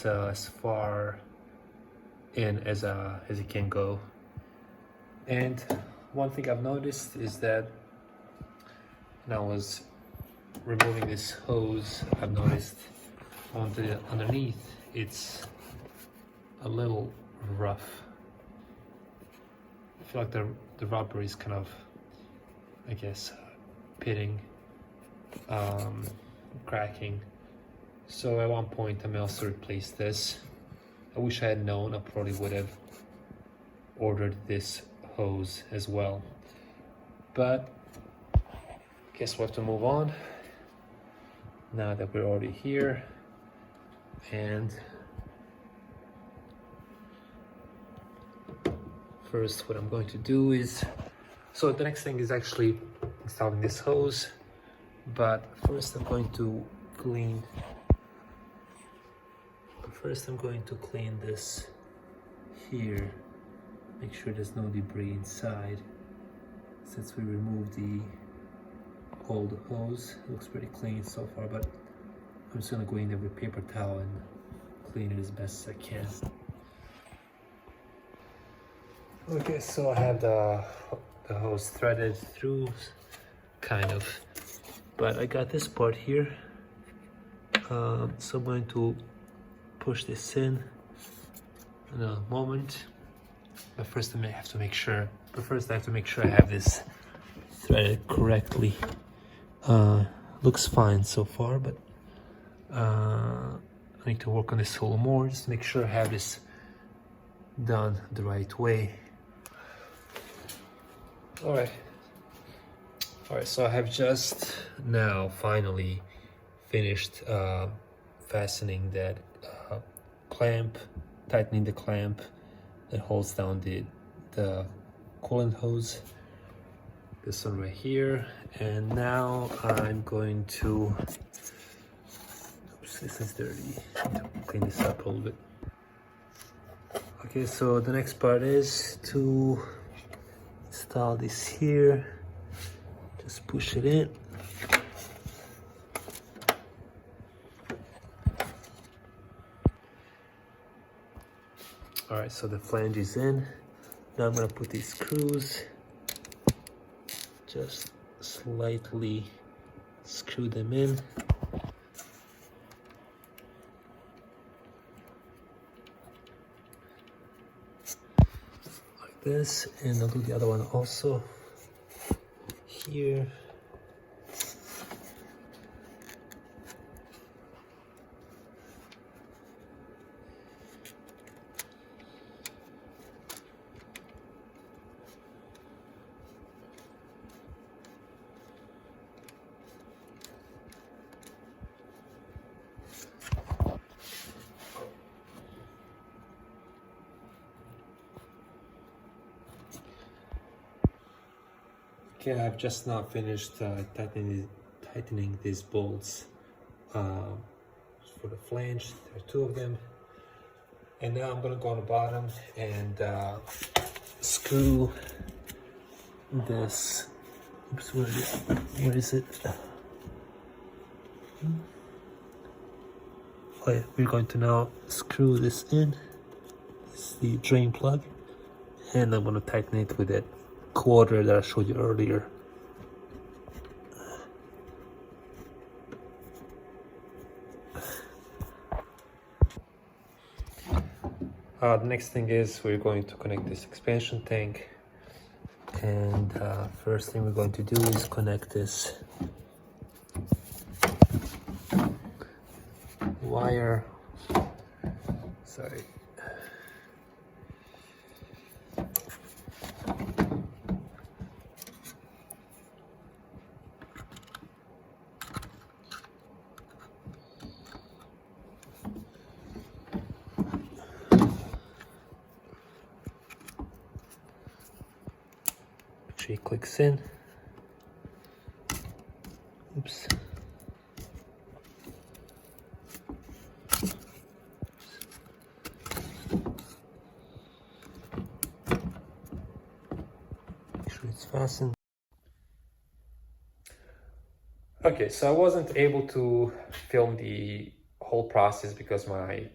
as far in as it can go. And one thing I've noticed is that when I was removing this hose, I've noticed underneath it's a little rough. I feel like the rubber is kind of, I guess, pitting, cracking. So at one point I may also replace this I wish I had known, I probably would have ordered this hose as well. But guess we'll have to move on now that we're already here. And first, what I'm going to do is, so the next thing is actually installing this hose, but first I'm going to clean this here, make sure there's no debris inside, since we removed the old hose. It looks pretty clean so far, but I'm just gonna go in there with paper towel and clean it as best as I can. Okay, so I have the hose threaded through, kind of, but I got this part here, so I'm going to push this in a moment. But first I have to make sure I have this threaded correctly. Looks fine so far, but I need to work on this a little more, just make sure I have this done the right way. Alright, so I have just now finally finished fastening that clamp, tightening the clamp that holds down the coolant hose, this one right here. And now I'm going to, oops, this is dirty, clean this up a little bit. Okay, so the next part is to install this here. Just push it in. Alright, so the flange is in. Now I'm gonna put these screws, just slightly screw them in. Like this, and I'll do the other one also here. Okay, I've just now finished tightening these bolts for the flange. There are two of them, and now I'm gonna go on the bottom and screw this. Oops, where is it? Oh yeah, we're going to now screw this in. This is the drain plug, and I'm gonna tighten it with that quarter that I showed you earlier. The next thing is we're going to connect this expansion tank, and first thing we're going to do is connect this wire. Sorry. She clicks in. Oops. Make sure it's fastened. Okay, so I wasn't able to film the whole process because my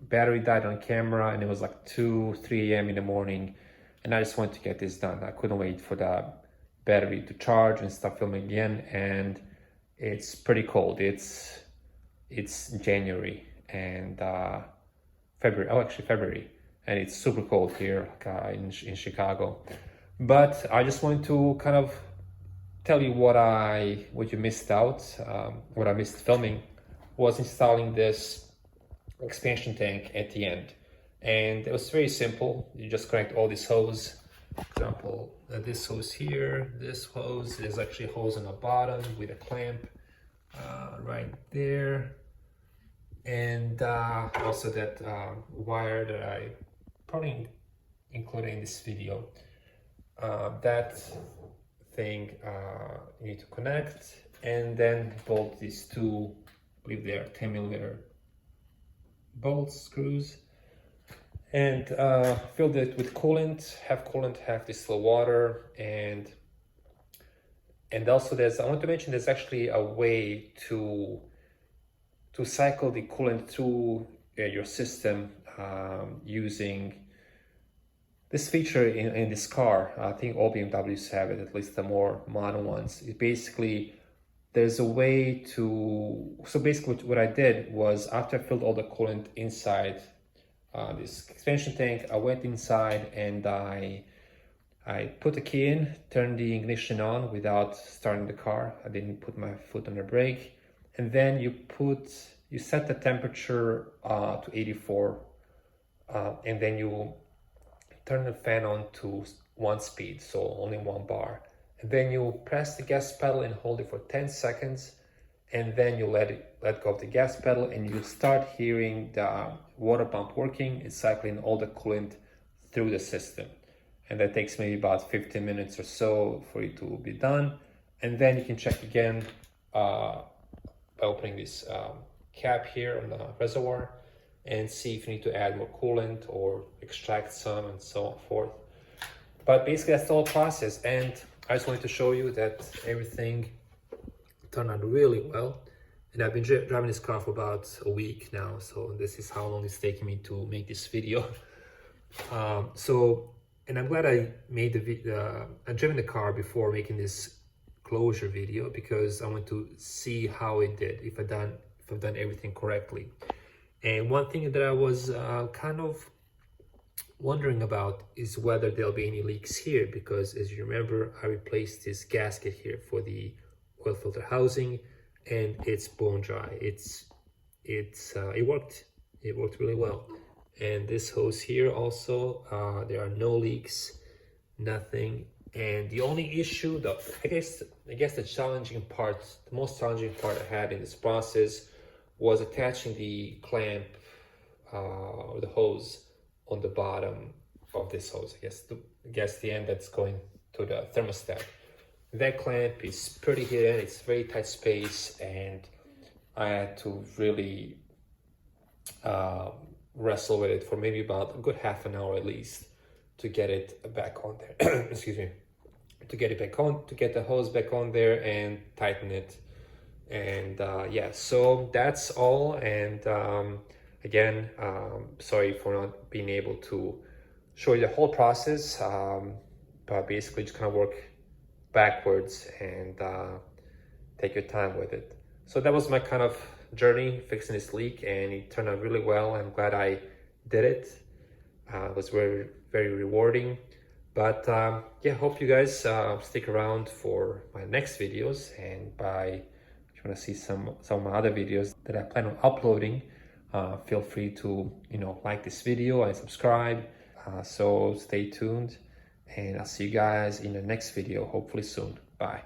battery died on camera, and it was like 2-3 a.m. in the morning. And I just wanted to get this done. I couldn't wait for the battery to charge and start filming again. And it's pretty cold. It's January and February. Oh, actually February, and it's super cold here in Chicago. But I just wanted to kind of tell you what you missed out. What I missed filming was installing this expansion tank at the end. And it was very simple. You just connect all these hose. For example, this hose here, this hose, there's actually a hose on the bottom with a clamp right there. And also that wire that I probably included in this video. That thing you need to connect, and then bolt these two, I believe they are 10mm bolts, screws, and filled it with coolant, half distilled water, and also I want to mention there's actually a way to cycle the coolant through your system using this feature in this car. I think all BMWs have it, at least the more modern ones. It basically, there's a way to, so basically what I did was, after I filled all the coolant inside this expansion tank, I went inside and I put the key in, turned the ignition on without starting the car. I didn't put my foot on the brake. And then you set the temperature to 84, and then you turn the fan on to 1 speed, so only 1 bar. And then you press the gas pedal and hold it for 10 seconds, and then you let go of the gas pedal, and you start hearing the water pump working. It's cycling all the coolant through the system. And that takes maybe about 15 minutes or so for it to be done. And then you can check again by opening this cap here on the reservoir and see if you need to add more coolant or extract some and so forth. But basically that's the whole process, and I just wanted to show you that everything turned out really well. And I've been driving this car for about a week now, so this is how long it's taking me to make this video. And I'm glad I made I driven the car before making this closure video, because I want to see how it did, if I've done everything correctly. And one thing that I was kind of wondering about is whether there'll be any leaks here, because as you remember, I replaced this gasket here for the oil filter housing, and it's bone dry. It worked really well. And this hose here also, there are no leaks, nothing. And the only issue, I guess the most challenging part I had in this process was attaching the clamp or the hose on the bottom of this hose. I guess the end that's going to the thermostat. That clamp is pretty hidden. It's very tight space, and I had to really wrestle with it for maybe about a good half an hour at least to get it back on there. Excuse me. To get it back on, to get the hose back on there and tighten it. And yeah, so that's all. And again, sorry for not being able to show you the whole process, but basically just kind of work backwards and take your time with it. So that was my kind of journey fixing this leak, and it turned out really well. I'm glad I did it. It was very, very rewarding. But yeah, hope you guys stick around for my next videos, and if you want to see some of my other videos that I plan on uploading, feel free to like this video and subscribe. So stay tuned, and I'll see you guys in the next video, hopefully soon. Bye.